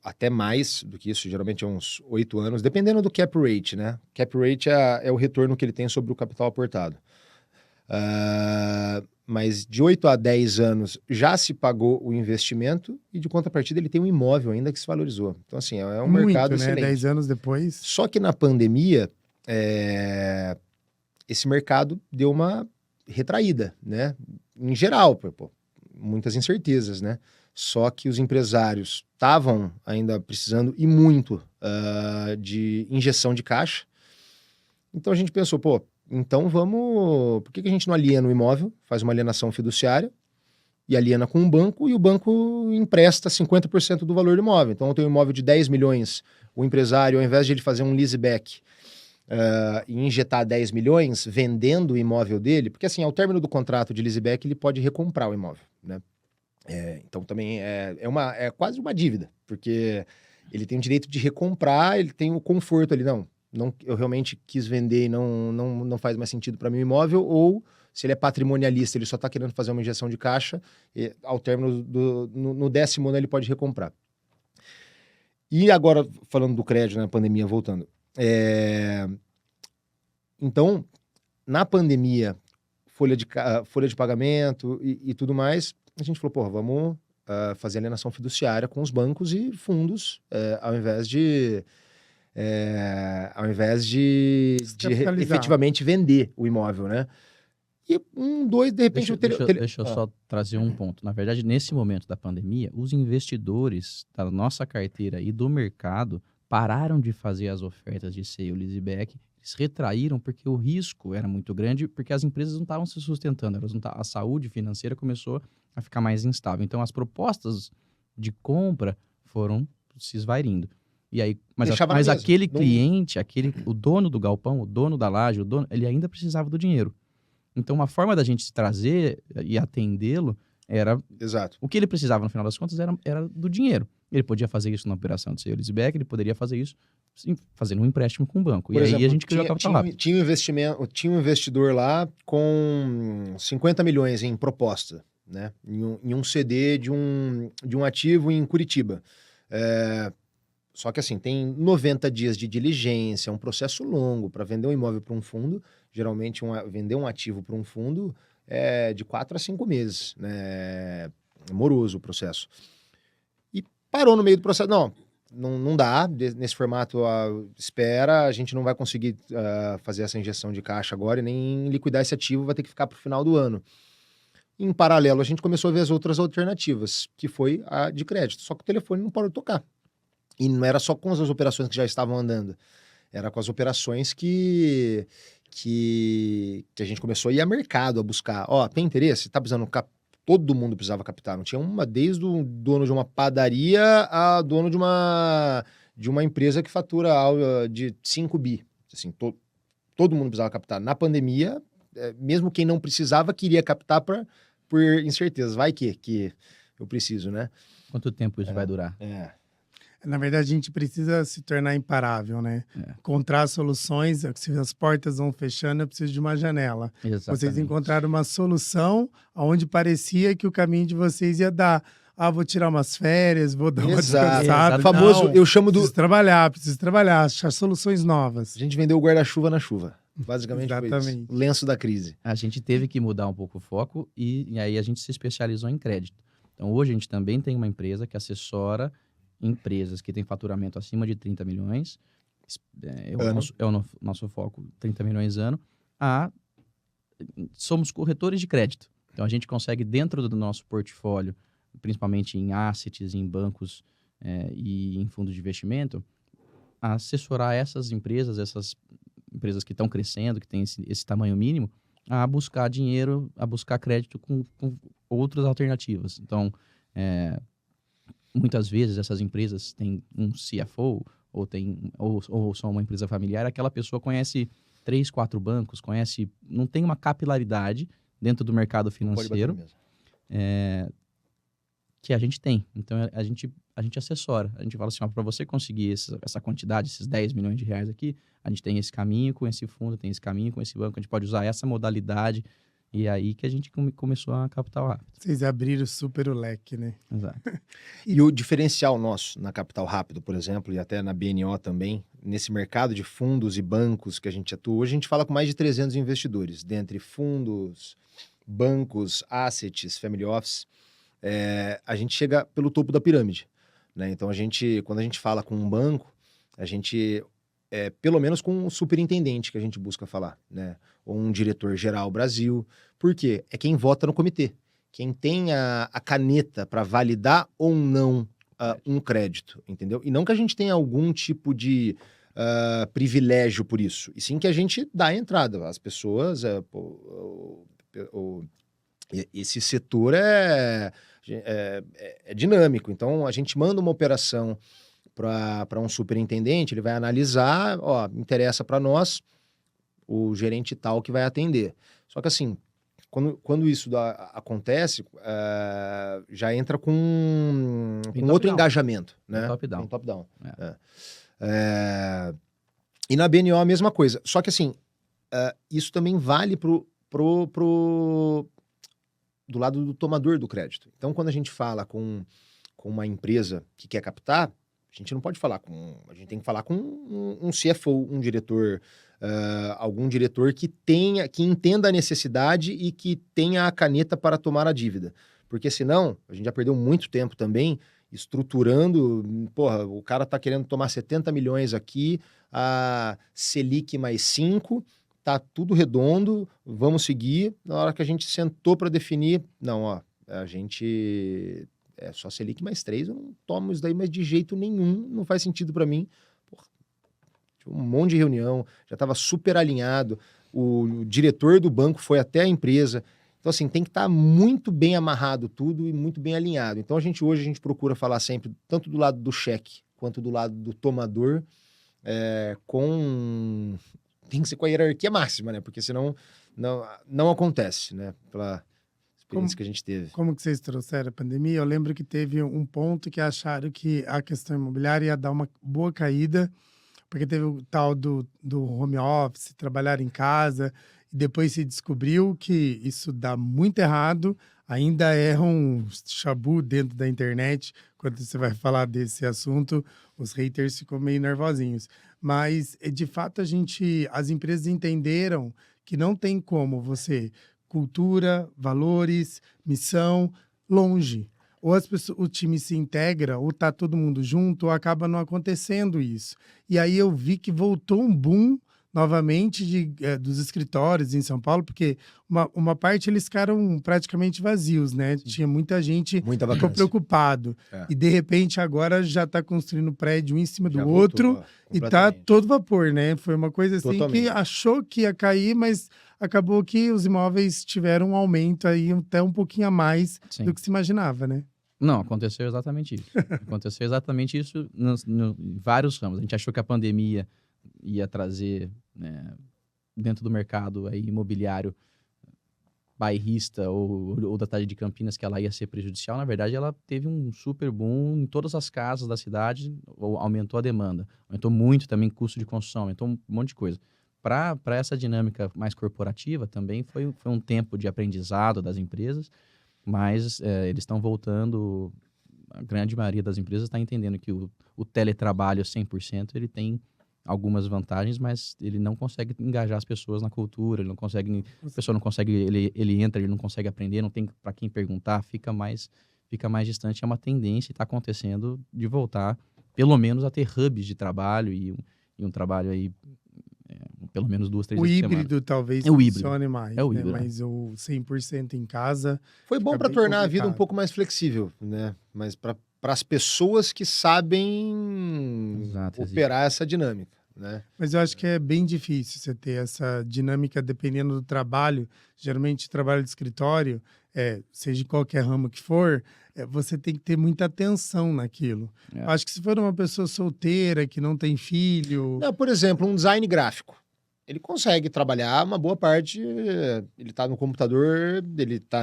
Até mais do que isso, geralmente é uns 8 anos, dependendo do cap rate, né? Cap rate é o retorno que ele tem sobre o capital aportado. mas de 8 a 10 anos já se pagou o investimento e de contrapartida ele tem um imóvel ainda que se valorizou. Então, assim, é um
Muito,
mercado
né?
excelente.
10 anos depois.
Só que na pandemia, esse mercado deu uma retraída, né? Em geral, pô, muitas incertezas, né? Só que os empresários estavam ainda precisando e muito de injeção de caixa. Então a gente pensou, pô, então vamos... Por que a gente não aliena o imóvel, faz uma alienação fiduciária e aliena com um banco e o banco empresta 50% do valor do imóvel. Então eu tenho um imóvel de 10 milhões, o empresário, ao invés de ele fazer um leaseback e injetar 10 milhões vendendo o imóvel dele, porque assim, ao término do contrato de leaseback ele pode recomprar o imóvel, né? Então também é quase uma dívida, porque ele tem o direito de recomprar, ele tem o conforto ali, não, eu realmente quis vender e não faz mais sentido para mim o imóvel, ou se ele é patrimonialista, ele só está querendo fazer uma injeção de caixa, ao término no 10º ano ele pode recomprar. E agora, falando do crédito, na pandemia, voltando. Então, na pandemia, folha de pagamento e tudo mais, a gente falou, porra, vamos fazer alienação fiduciária com os bancos e fundos, ao invés de efetivamente vender o imóvel, né? E de repente...
Deixa eu só trazer um ponto. Na verdade, nesse momento da pandemia, os investidores da nossa carteira e do mercado pararam de fazer as ofertas de sale e leaseback, eles retraíram porque o risco era muito grande, porque as empresas não estavam se sustentando, a saúde financeira começou a ficar mais instável. Então, as propostas de compra foram se esvairindo. E aí, mas aquele cliente, o dono do galpão, o dono da laje, ele ainda precisava do dinheiro. Então, uma forma da gente se trazer e atendê-lo era...
Exato.
O que ele precisava, no final das contas, era do dinheiro. Ele podia fazer isso na operação de sale leaseback, ele poderia fazer isso fazendo um empréstimo com o banco.
Por exemplo,
aí a gente criou a Capital Rápido.
Tinha um investidor lá com 50 milhões em proposta, né? Em um CD de um ativo em Curitiba. Só que assim, tem 90 dias de diligência, um processo longo para vender um imóvel para um fundo. Geralmente, vender um ativo para um fundo é de 4 a 5 meses, né? É moroso o processo. E parou no meio do processo. Não dá, nesse formato, espera, a gente não vai conseguir fazer essa injeção de caixa agora e nem liquidar esse ativo, vai ter que ficar para o final do ano. Em paralelo, a gente começou a ver as outras alternativas, que foi a de crédito. Só que o telefone não parou de tocar. E não era só com as operações que já estavam andando, era com as operações que a gente começou a ir a mercado a buscar. Tem interesse? Tá precisando todo mundo precisava captar. Não tinha desde o dono de uma padaria a dono de uma empresa que fatura de 5 bi. Assim, todo mundo precisava captar. Na pandemia, mesmo quem não precisava queria captar por incerteza. Vai que eu preciso, né?
Quanto tempo isso vai durar?
Na verdade, a gente precisa se tornar imparável, né? Encontrar soluções, se as portas vão fechando, eu preciso de uma janela.
Exatamente.
Vocês encontraram uma solução onde parecia que o caminho de vocês ia dar. Vou tirar umas férias, vou dar uma descansada.
Famoso, eu chamo do...
Preciso trabalhar, achar soluções novas.
A gente vendeu o guarda-chuva na chuva. Basicamente foi isso.
Exatamente.
O lenço da crise.
A gente teve que mudar um pouco o foco e aí a gente se especializou em crédito. Então, hoje a gente também tem uma empresa que assessora empresas que têm faturamento acima de 30 milhões, é o nosso foco, 30 milhões ano, somos corretores de crédito. Então, a gente consegue, dentro do nosso portfólio, principalmente em assets, em bancos e em fundos de investimento, assessorar essas empresas que estão crescendo, que têm esse tamanho mínimo, a buscar dinheiro, a buscar crédito com outras alternativas. Então, muitas vezes essas empresas têm um CFO ou são uma empresa familiar, aquela pessoa conhece 3, 4 bancos, não tem uma capilaridade dentro do mercado financeiro que a gente tem. Então, a gente assessora. A gente fala assim, para você conseguir essa quantidade, esses 10 milhões de reais aqui, a gente tem esse caminho com esse fundo, tem esse caminho com esse banco, a gente pode usar essa modalidade. E é aí que a gente começou a Capital Rápido.
Vocês abriram super o leque, né?
Exato.
E o diferencial nosso na Capital Rápido, por exemplo, e até na BNO também, nesse mercado de fundos e bancos que a gente atua, hoje a gente fala com mais de 300 investidores, dentre fundos, bancos, assets, family office, a gente chega pelo topo da pirâmide, né? Então, quando a gente fala com um banco, a gente, pelo menos com um superintendente que a gente busca falar, né? Ou um diretor-geral Brasil. Por quê? É quem vota no comitê. Quem tem a caneta para validar ou não um crédito, entendeu? E não que a gente tenha algum tipo de privilégio por isso, e sim que a gente dá a entrada. As pessoas, esse setor é dinâmico, então a gente manda uma operação para um superintendente, ele vai analisar, ó, interessa para nós, o gerente tal que vai atender. Só que assim, quando isso acontece, já entra com outro engajamento, né?
Top-down.
Top-down. E na BNO a mesma coisa. Só que assim, isso também vale do lado do tomador do crédito. Então, quando a gente fala com uma empresa que quer captar, a gente não pode falar a gente tem que falar com um CFO, um diretor, algum diretor que entenda a necessidade e que tenha a caneta para tomar a dívida. Porque senão, a gente já perdeu muito tempo também estruturando, porra, o cara tá querendo tomar 70 milhões aqui, a Selic mais 5, tá tudo redondo, vamos seguir. Na hora que a gente sentou para definir, não, ó, a gente... só Selic mais 3, eu não tomo isso daí, mas de jeito nenhum, não faz sentido para mim. Porra, um monte de reunião, já estava super alinhado, o diretor do banco foi até a empresa. Então, assim, tem que estar muito bem amarrado tudo e muito bem alinhado. Então, hoje a gente procura falar sempre, tanto do lado do cheque, quanto do lado do tomador, tem que ser com a hierarquia máxima, né? Porque senão não acontece, né? Pela experiência que a gente teve.
Como que vocês trouxeram a pandemia? Eu lembro que teve um ponto que acharam que a questão imobiliária ia dar uma boa caída, porque teve o tal do home office, trabalhar em casa, e depois se descobriu que isso dá muito errado, ainda é um chabu dentro da internet. Quando você vai falar desse assunto, os haters ficam meio nervosinhos. Mas, de fato, as empresas entenderam que não tem como você... cultura, valores, missão, longe. Ou o time se integra, ou tá todo mundo junto, ou acaba não acontecendo isso. E aí eu vi que voltou um boom novamente dos escritórios em São Paulo, porque uma parte eles ficaram praticamente vazios, né? Tinha muita gente que ficou preocupado. E de repente agora já está construindo prédio um em cima do outro e tá todo vapor, né? Foi uma coisa assim que achou que ia cair, mas acabou que os imóveis tiveram um aumento aí até um pouquinho a mais do que se imaginava, né?
Não, aconteceu exatamente isso. Aconteceu exatamente isso em vários ramos. A gente achou que a pandemia ia trazer, né, dentro do mercado aí, imobiliário bairrista ou da cidade de Campinas, que ela ia ser prejudicial. Na verdade, ela teve um super boom em todas as casas da cidade, aumentou a demanda. Aumentou muito também o custo de construção, aumentou um monte de coisa. Para essa dinâmica mais corporativa também foi um tempo de aprendizado das empresas, mas eles estão voltando, a grande maioria das empresas está entendendo que o teletrabalho 100% ele tem algumas vantagens, mas ele não consegue engajar as pessoas na cultura, ele não consegue, a pessoa não consegue, ele entra, ele não consegue aprender, não tem para quem perguntar, fica mais distante. É uma tendência, está acontecendo de voltar, pelo menos a ter hubs de trabalho e um trabalho aí pelo menos 2, 3 vezes por semana.
O híbrido talvez funcione mais,
o híbrido,
né? Mas o 100% em casa...
Foi bom para tornar a vida um pouco mais flexível, né? Mas para as pessoas que sabem operar essa dinâmica, né?
Mas eu acho que é bem difícil você ter essa dinâmica dependendo do trabalho. Geralmente, trabalho de escritório, seja em qualquer ramo que for, você tem que ter muita atenção naquilo. Acho que se for uma pessoa solteira, que não tem filho...
Não, por exemplo, um design gráfico. Ele consegue trabalhar uma boa parte, ele tá no computador, ele tá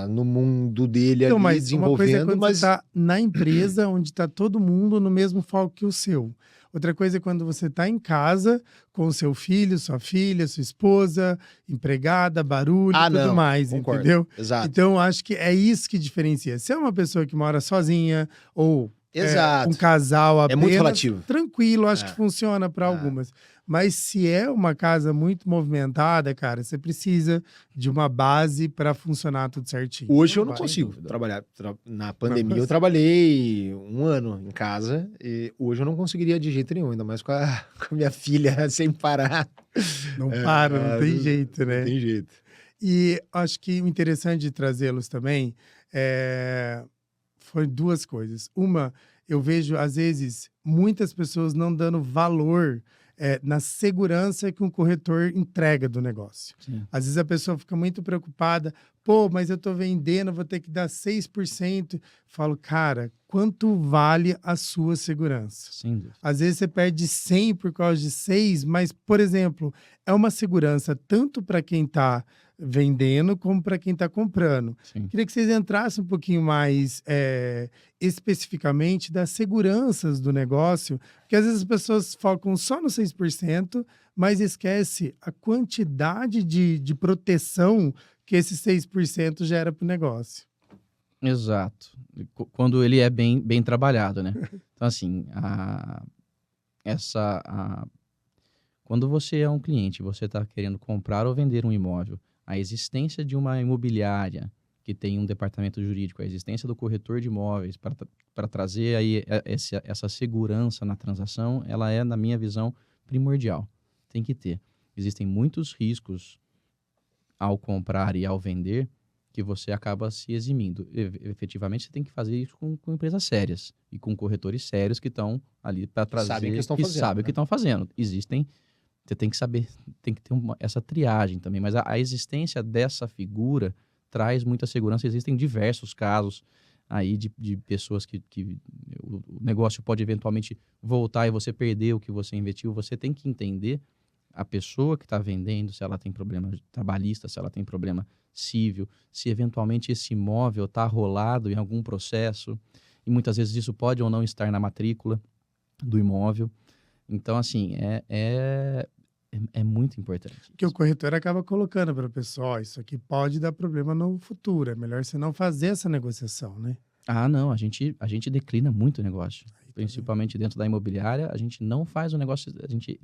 no mundo dele ali,
mas
desenvolvendo.
Uma coisa é quando você tá na empresa, onde tá todo mundo no mesmo foco que o seu. Outra coisa é quando você tá em casa, com o seu filho, sua filha, sua esposa, empregada, barulho e tudo mais, concordo. Entendeu?
Exato.
Então, acho que é isso que diferencia. Se é uma pessoa que mora sozinha, ou um casal apenas,
muito relativo.
Tranquilo, acho que funciona para algumas. Mas se é uma casa muito movimentada, cara, você precisa de uma base para funcionar tudo certinho.
Hoje eu não
vai.
consigo trabalhar. Na pandemia eu trabalhei 1 ano em casa e hoje eu não conseguiria de jeito nenhum, ainda mais com a minha filha sem parar.
Não para, não tem jeito, né?
Não tem jeito.
E acho que o interessante de trazê-los também foi 2 coisas. Uma, eu vejo, às vezes, muitas pessoas não dando valor na segurança que um corretor entrega do negócio.
Sim.
Às vezes a pessoa fica muito preocupada, pô, mas eu tô vendendo, vou ter que dar 6%. Falo, cara, quanto vale a sua segurança?
Sem dúvida.
Às vezes você perde 100 por causa de 6, mas, por exemplo, é uma segurança tanto para quem está vendendo como para quem está comprando.
Sim.
Queria que vocês entrassem um pouquinho mais especificamente das seguranças do negócio, porque às vezes as pessoas focam só no 6%, mas esquece a quantidade de proteção que esse 6% gera para o negócio.
Exato. Quando ele é bem trabalhado, né? Então, assim, quando você é um cliente, você está querendo comprar ou vender um imóvel, a existência de uma imobiliária que tem um departamento jurídico, a existência do corretor de imóveis para trazer aí essa segurança na transação, ela é, na minha visão, primordial. Tem que ter. Existem muitos riscos ao comprar e ao vender que você acaba se eximindo. Efetivamente, você tem que fazer isso com empresas sérias e com corretores sérios que estão ali para trazer,
sabem o que estão
que
fazendo,
sabem o
né?
que estão fazendo. Existem, você tem que saber, tem que ter essa triagem também, mas a existência dessa figura traz muita segurança. Existem diversos casos aí de pessoas que o negócio pode eventualmente voltar e você perder o que você investiu. Você tem que entender a pessoa que está vendendo, se ela tem problema trabalhista, se ela tem problema civil, se eventualmente esse imóvel está rolado em algum processo, e muitas vezes isso pode ou não estar na matrícula do imóvel. Então, assim, é muito importante.
Que o corretor acaba colocando para o pessoal, isso aqui pode dar problema no futuro, é melhor você não fazer essa negociação, né?
Ah, não, a gente declina muito o negócio,
Aí,
principalmente dentro da imobiliária, a gente não faz o negócio, a gente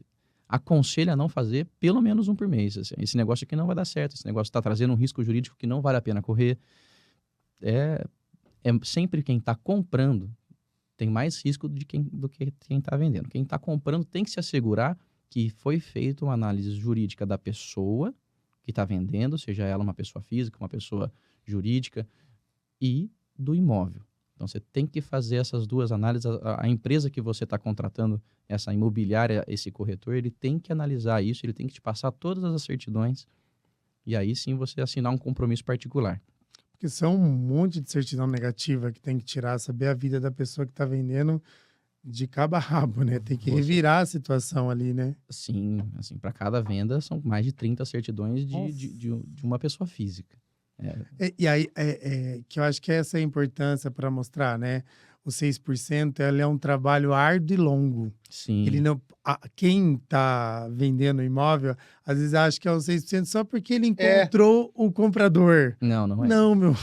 aconselha a não fazer pelo menos um por mês. Assim. Esse negócio aqui não vai dar certo, esse negócio está trazendo um risco jurídico que não vale a pena correr. Sempre quem está comprando tem mais risco do que quem está vendendo. Quem está comprando tem que se assegurar que foi feita uma análise jurídica da pessoa que está vendendo, seja ela uma pessoa física, uma pessoa jurídica, e do imóvel. Então, você tem que fazer essas 2 análises. A empresa que você está contratando, essa imobiliária, esse corretor, ele tem que analisar isso, ele tem que te passar todas as certidões e aí sim você assinar um compromisso particular.
Porque são um monte de certidão negativa que tem que tirar, saber a vida da pessoa que está vendendo de cabo a rabo, né? Tem que revirar a situação ali, né?
Sim, assim, para cada venda são mais de 30 certidões de uma pessoa física.
E aí, que eu acho que essa é a importância para mostrar, né? O 6%, ele é um trabalho árduo e longo.
Sim.
Ele não, quem está vendendo imóvel, às vezes acha que é o 6% só porque ele encontrou o comprador.
Não é.
Não, meu.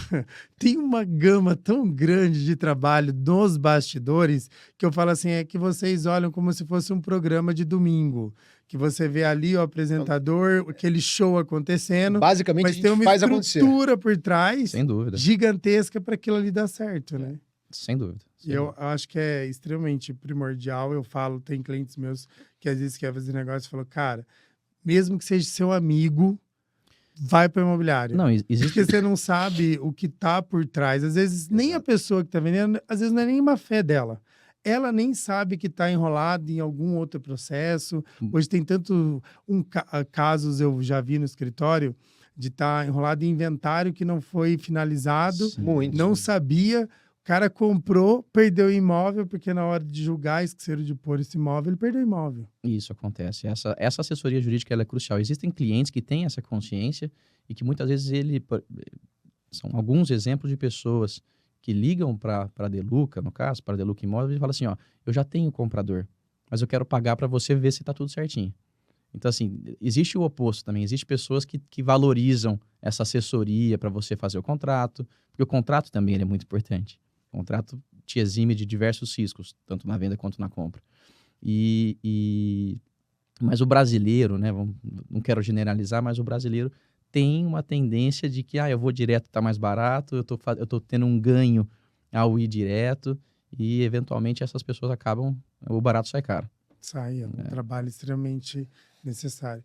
Tem uma gama tão grande de trabalho nos bastidores que eu falo assim, é que vocês olham como se fosse um programa de domingo. Que você vê ali o apresentador, aquele show acontecendo.
Basicamente,
mas
a
tem
gente
uma
faz acontecer.
estrutura por trás
Sem dúvida.
gigantesca para aquilo ali dar certo, né?
Sem dúvida.
E eu acho que é extremamente primordial. Eu falo, tem clientes meus que às vezes querem fazer negócio e falam, cara, mesmo que seja seu amigo, vai para o imobiliário.
Não, existe...
Porque você não sabe o que tá por trás. Às vezes, nem a pessoa que está vendendo, às vezes não é nem uma fé dela. Ela nem sabe que está enrolada em algum outro processo. Hoje tem tanto casos, eu já vi no escritório, de estar enrolado em inventário que não foi finalizado.
Muito.
Não sabia. O cara comprou, perdeu o imóvel, porque na hora de julgar, esqueceram de pôr esse imóvel, ele perdeu o imóvel.
Isso acontece. Essa assessoria jurídica ela é crucial. Existem clientes que têm essa consciência e que muitas vezes são alguns exemplos de pessoas que ligam para a Deluca, no caso, para a Deluca Imóveis, e falam assim, ó, eu já tenho comprador, mas eu quero pagar para você ver se está tudo certinho. Então, assim, existe o oposto também. Existem pessoas que valorizam essa assessoria para você fazer o contrato, porque o contrato também é muito importante. O contrato te exime de diversos riscos, tanto na venda quanto na compra. E Mas o brasileiro, né, não quero generalizar, mas o brasileiro tem uma tendência de que, eu vou direto, tá mais barato, eu tô tendo um ganho ao ir direto e, eventualmente, essas pessoas acabam, o barato sai caro.
Sai, é um trabalho extremamente necessário.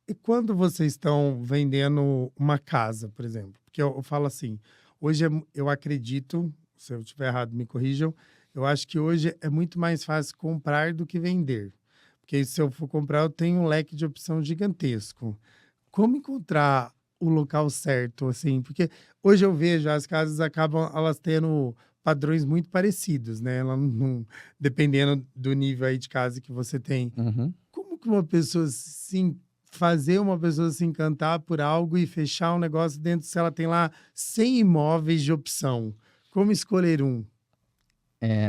E quando vocês estão vendendo uma casa, por exemplo? Porque eu falo assim, hoje eu acredito, se eu estiver errado, me corrijam, eu acho que hoje é muito mais fácil comprar do que vender. Porque se eu for comprar, eu tenho um leque de opção gigantesco. Como encontrar o local certo, assim? Porque hoje eu vejo as casas acabam elas tendo padrões muito parecidos, né? Ela dependendo do nível aí de casa que você tem.
Uhum.
Como que uma pessoa fazer uma pessoa se encantar por algo e fechar um negócio dentro se ela tem lá 100 imóveis de opção? Como escolher um?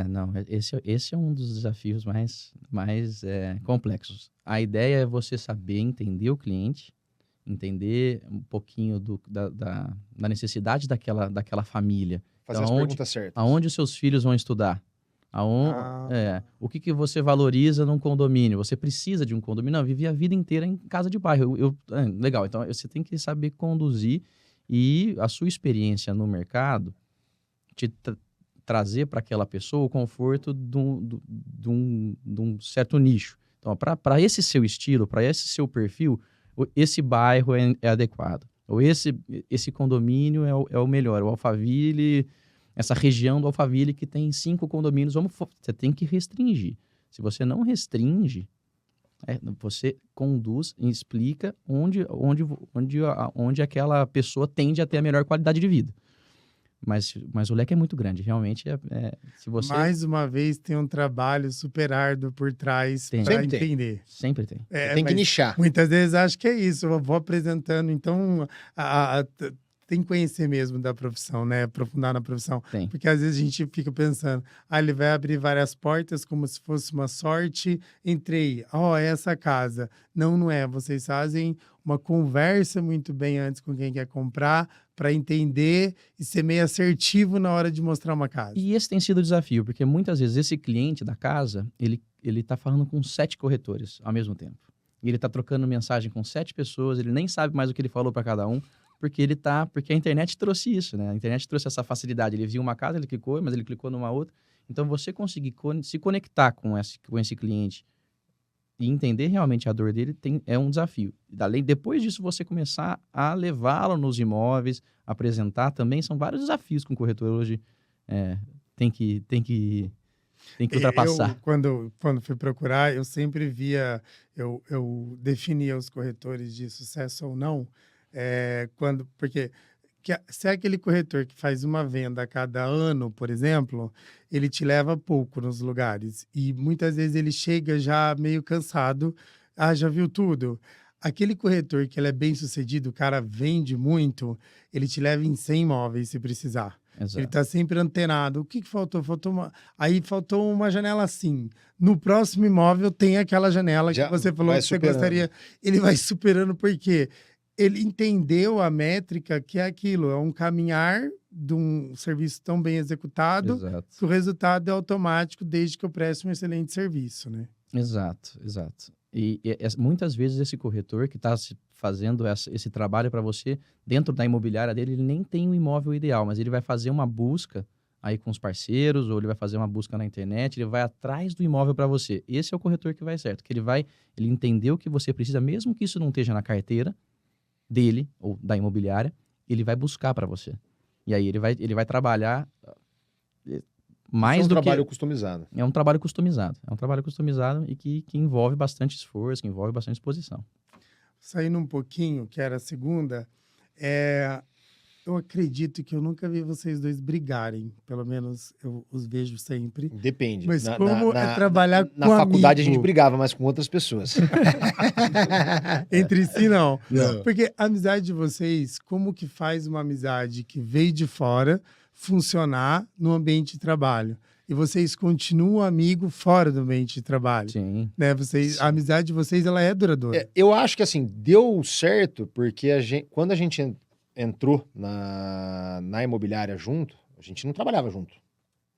Não, esse é um dos desafios mais complexos. A ideia é você saber entender o cliente, entender um pouquinho da necessidade daquela família.
Fazer as perguntas certas.
Aonde os seus filhos vão estudar? O que você valoriza num condomínio? Você precisa de um condomínio? Não, eu vivi a vida inteira em casa de bairro. Legal, então você tem que saber conduzir e a sua experiência no mercado te trazer para aquela pessoa o conforto de um certo nicho. Então, para esse seu estilo, para esse seu perfil, esse bairro é adequado. Ou esse condomínio é o melhor. O Alphaville, essa região do Alphaville que tem 5 condomínios, você tem que restringir. Se você não restringe, você conduz e explica onde aquela pessoa tende a ter a melhor qualidade de vida. Mas o leque é muito grande, realmente. Se você...
Mais uma vez, tem um trabalho super árduo por trás para entender.
Sempre tem.
Tem que nichar.
Muitas vezes acho que é isso. Eu vou apresentando, então, tem que conhecer mesmo da profissão, né? Aprofundar na profissão.
Tem.
Porque às vezes a gente fica pensando, ele vai abrir várias portas como se fosse uma sorte. Entrei, é essa casa. Não é. Vocês fazem uma conversa muito bem antes com quem quer comprar, para entender e ser meio assertivo na hora de mostrar uma casa.
E esse tem sido o desafio, porque muitas vezes esse cliente da casa, ele tá falando com 7 corretores ao mesmo tempo. E ele tá trocando mensagem com 7 pessoas, ele nem sabe mais o que ele falou para cada um, porque a internet trouxe isso, né? A internet trouxe essa facilidade. Ele viu uma casa, ele clicou, mas ele clicou numa outra. Então, você conseguir se conectar com esse cliente e entender realmente a dor dele é um desafio. Depois disso, você começar a levá-lo nos imóveis, apresentar também, são vários desafios que um corretor hoje tem que ultrapassar.
Quando fui procurar, eu sempre via, eu definia os corretores de sucesso ou não, porque se é aquele corretor que faz uma venda a cada ano, por exemplo, ele te leva pouco nos lugares. E muitas vezes ele chega já meio cansado. Já viu tudo? Aquele corretor que ele é bem sucedido, o cara vende muito, ele te leva em 100 imóveis se precisar.
Exato.
Ele está sempre antenado. O que faltou? Faltou uma janela assim. No próximo imóvel tem aquela janela que você falou que você gostaria. Ele vai superando porque ele entendeu a métrica que é aquilo, é um caminhar de um serviço tão bem executado,
Exato.
que o resultado é automático desde que eu preste um excelente serviço, né?
Exato. E muitas vezes esse corretor que está fazendo esse trabalho para você, dentro da imobiliária dele, ele nem tem o imóvel ideal, mas ele vai fazer uma busca aí com os parceiros, ou ele vai fazer uma busca na internet, ele vai atrás do imóvel para você. Esse é o corretor que vai certo, que ele entendeu o que você precisa, mesmo que isso não esteja na carteira dele ou da imobiliária, ele vai buscar para você. E aí ele vai trabalhar mais do que...
É um trabalho customizado.
É um trabalho customizado. É um trabalho customizado e que envolve bastante esforço, que envolve bastante exposição.
Saindo um pouquinho, que era a segunda, eu acredito que eu nunca vi vocês dois brigarem. Pelo menos eu os vejo sempre.
Depende.
Mas como é trabalhar com
na faculdade
amigo?
a gente brigava, mas com outras pessoas.
Entre si, não.
Não.
Porque a amizade de vocês, como que faz uma amizade que veio de fora funcionar no ambiente de trabalho? E vocês continuam amigo fora do ambiente de trabalho.
Sim.
Né? A amizade de vocês, ela é duradoura.
Eu acho que, assim, deu certo porque quando a gente entrou na imobiliária junto, a gente não trabalhava junto.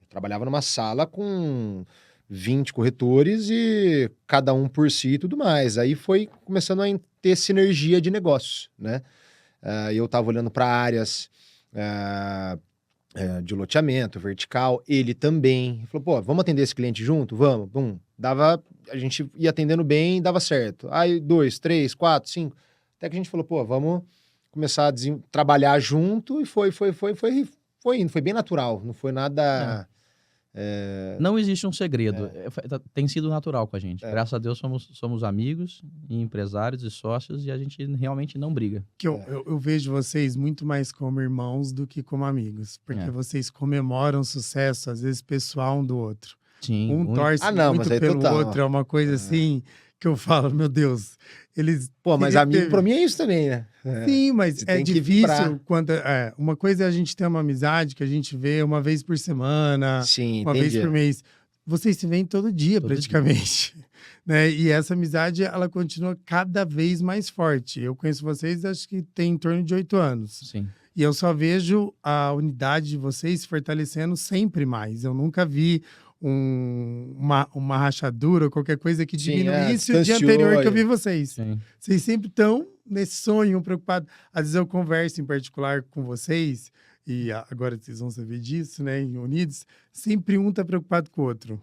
Eu trabalhava numa sala com 20 corretores e cada um por si e tudo mais. Aí foi começando a ter sinergia de negócios, né? Eu estava olhando para áreas de loteamento, vertical, ele também. Ele falou, pô, vamos atender esse cliente junto? Vamos. Bum. A gente ia atendendo bem e dava certo. Aí 2, 3, 4, 5. Até que a gente falou, pô, vamos começar a trabalhar junto e foi indo. Foi bem natural, não foi nada...
Não existe um segredo. Tem sido natural com a gente. Graças a Deus somos amigos, e empresários e sócios e a gente realmente não briga.
Eu vejo vocês muito mais como irmãos do que como amigos. Porque vocês comemoram o sucesso, às vezes, pessoal um do outro.
Sim,
um torce muito pelo
total.
outro. É uma coisa assim que eu falo, meu Deus, eles...
Pô, mas amigo pra mim é isso também, né?
Sim, mas
Você
é
tem que
difícil
vibrar.
quando... uma coisa é a gente ter uma amizade que a gente vê uma vez por semana,
Sim,
uma vez por mês. Vocês se veem todo dia, praticamente. Né? E essa amizade, ela continua cada vez mais forte. Eu conheço vocês, acho que tem em torno de 8 anos.
Sim.
E eu só vejo a unidade de vocês se fortalecendo sempre mais. Eu nunca vi uma rachadura ou qualquer coisa que diminuísse o dia anterior que eu vi vocês.
Sim.
Vocês sempre estão nesse sonho, preocupado. Às vezes eu converso em particular com vocês, e agora vocês vão saber disso, né, em Unidos, sempre um está preocupado com o outro.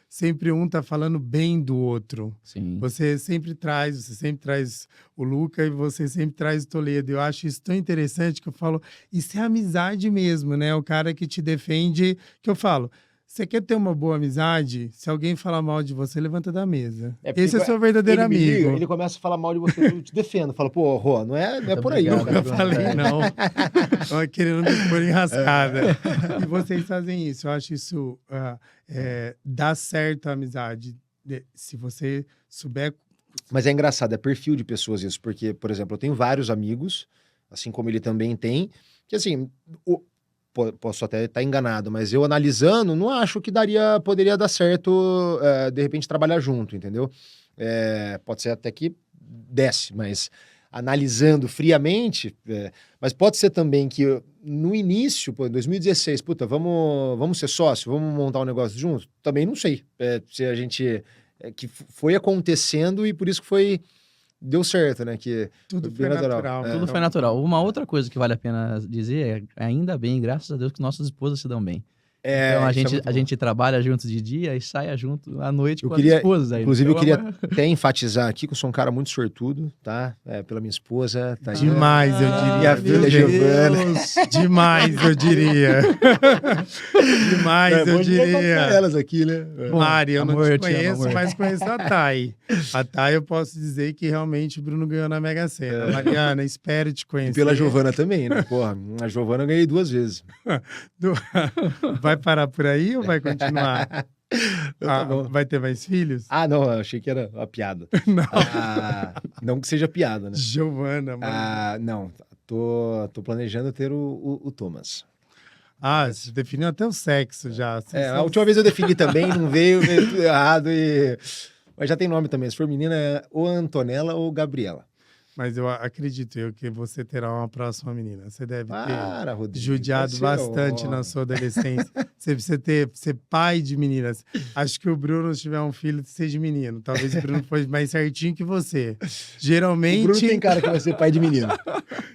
Sempre um está falando bem do outro.
Sim.
Você sempre traz o Luca e você sempre traz o Toledo. Eu acho isso tão interessante que eu falo, isso é amizade mesmo, né? O cara que te defende, que eu falo, você quer ter uma boa amizade? Se alguém falar mal de você, levanta da mesa. Esse é seu verdadeiro amigo.
Ele começa a falar mal de você, eu te defendo. Fala, pô, Rô, não é por aí.
Obrigado,
Eu falei, não. Estão querendo me pôr enrascada. E vocês fazem isso. Eu acho isso dá certo a amizade. Se você souber...
Mas é engraçado, é perfil de pessoas isso. Porque, por exemplo, eu tenho vários amigos, assim como ele também tem, que assim... Posso até estar enganado, mas eu analisando, não acho que poderia dar certo, de repente, trabalhar junto, entendeu? Pode ser até que desce, mas analisando friamente, mas pode ser também que no início, em 2016, puta, vamos ser sócio, vamos montar um negócio junto? Também não sei, se a gente, que foi acontecendo e por isso que deu certo, né? Que
tudo foi natural.
Tudo foi natural. Uma outra coisa que vale a pena dizer é, ainda bem, graças a Deus, que nossas esposas se dão bem. Então a gente trabalha juntos de dia e saia junto à noite com as esposas. Aí,
inclusive, eu queria até enfatizar aqui que eu sou um cara muito sortudo, tá? Pela minha esposa. Tá
demais, eu diria.
E a filha Giovana.
Demais, eu diria. Demais, eu diria.
Elas aqui, né?
Mari, eu não te conheço, mas conheço a Thay. A Thay, eu posso dizer que realmente o Bruno ganhou na Mega Sena. Mariana, espero te conhecer.
E pela Giovana também, né? Porra, a Giovana eu ganhei 2 vezes.
Vai parar por aí ou vai continuar?
Tá bom.
Vai ter mais filhos?
Não, eu achei que era uma piada.
Não.
Não que seja piada, né?
Giovana, mano.
Não, tô planejando ter o Thomas.
Você definiu até o sexo já.
A última vez eu defini também, não veio tudo errado. Mas já tem nome também. Se for menina, é ou Antonella ou Gabriela.
Mas eu acredito que você terá uma próxima menina. Você deve ter
Rodrigo,
judiado bastante na sua adolescência. Você precisa ser pai de meninas. Acho que o Bruno, se tiver um filho, seja menino. Talvez o Bruno fosse mais certinho que você. Geralmente...
O Bruno tem cara que vai ser pai de menino.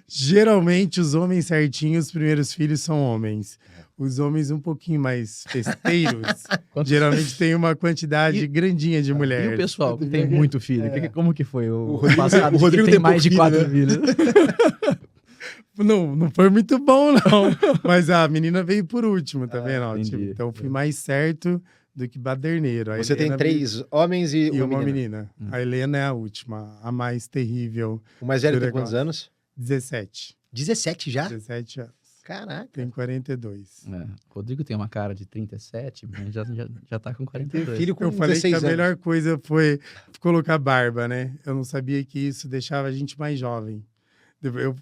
Geralmente, os homens certinhos, os primeiros filhos são homens. Os homens um pouquinho mais festeiros, geralmente tem uma quantidade grandinha de mulheres.
E o pessoal que tem muito filho? Como que foi o
passado? O Rodrigo tem mais de 4 filhos.
Não foi muito bom, não. Mas a menina veio por último, tá vendo? Então fui mais certo do que baderneiro.
Você tem 3 homens e
uma menina. A Helena é a última, a mais terrível.
O mais velho tem quantos anos?
17.
17 já?
17 anos.
Caraca.
Tem 42.
O Rodrigo tem uma cara de 37, mas já tá com 42.
Tem filho com
eu falei que a
anos.
melhor coisa foi colocar barba, né? Eu não sabia que isso deixava a gente mais jovem.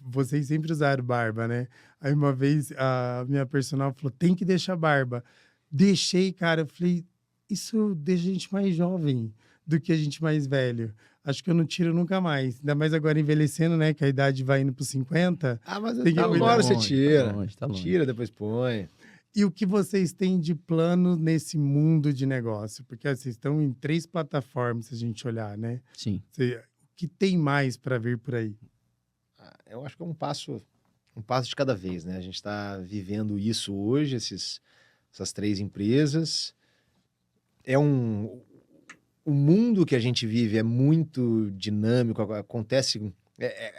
Vocês sempre usaram barba, né? Aí uma vez a minha personal falou, tem que deixar barba. Deixei, cara. Eu falei, isso deixa a gente mais jovem do que a gente mais velho. Acho que eu não tiro nunca mais. Ainda mais agora envelhecendo, né? Que a idade vai indo para 50.
Mas
tem que
agora você tira.
Tá longe.
Tira, depois põe.
E o que vocês têm de plano nesse mundo de negócio? Porque vocês estão em 3 plataformas, se a gente olhar, né?
Sim.
O que tem mais para vir por aí?
Eu acho que é um passo de cada vez, né? A gente está vivendo isso hoje, essas 3 empresas. O mundo que a gente vive é muito dinâmico, acontece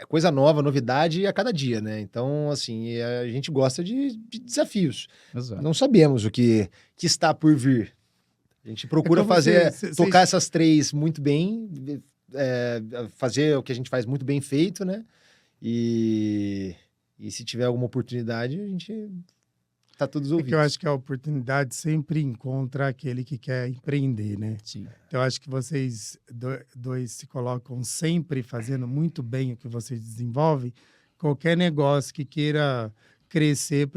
coisa nova, novidade a cada dia, né? Então, assim, a gente gosta de desafios.
Exato.
Não sabemos o que está por vir. A gente procura tocar essas 3 muito bem, fazer o que a gente faz muito bem feito, né? E se tiver alguma oportunidade, a gente tá todos ouvidos.
Que eu acho que a oportunidade sempre encontra aquele que quer empreender, né?
Sim.
Então, eu acho que vocês dois se colocam sempre fazendo muito bem o que vocês desenvolvem. Qualquer negócio que queira crescer,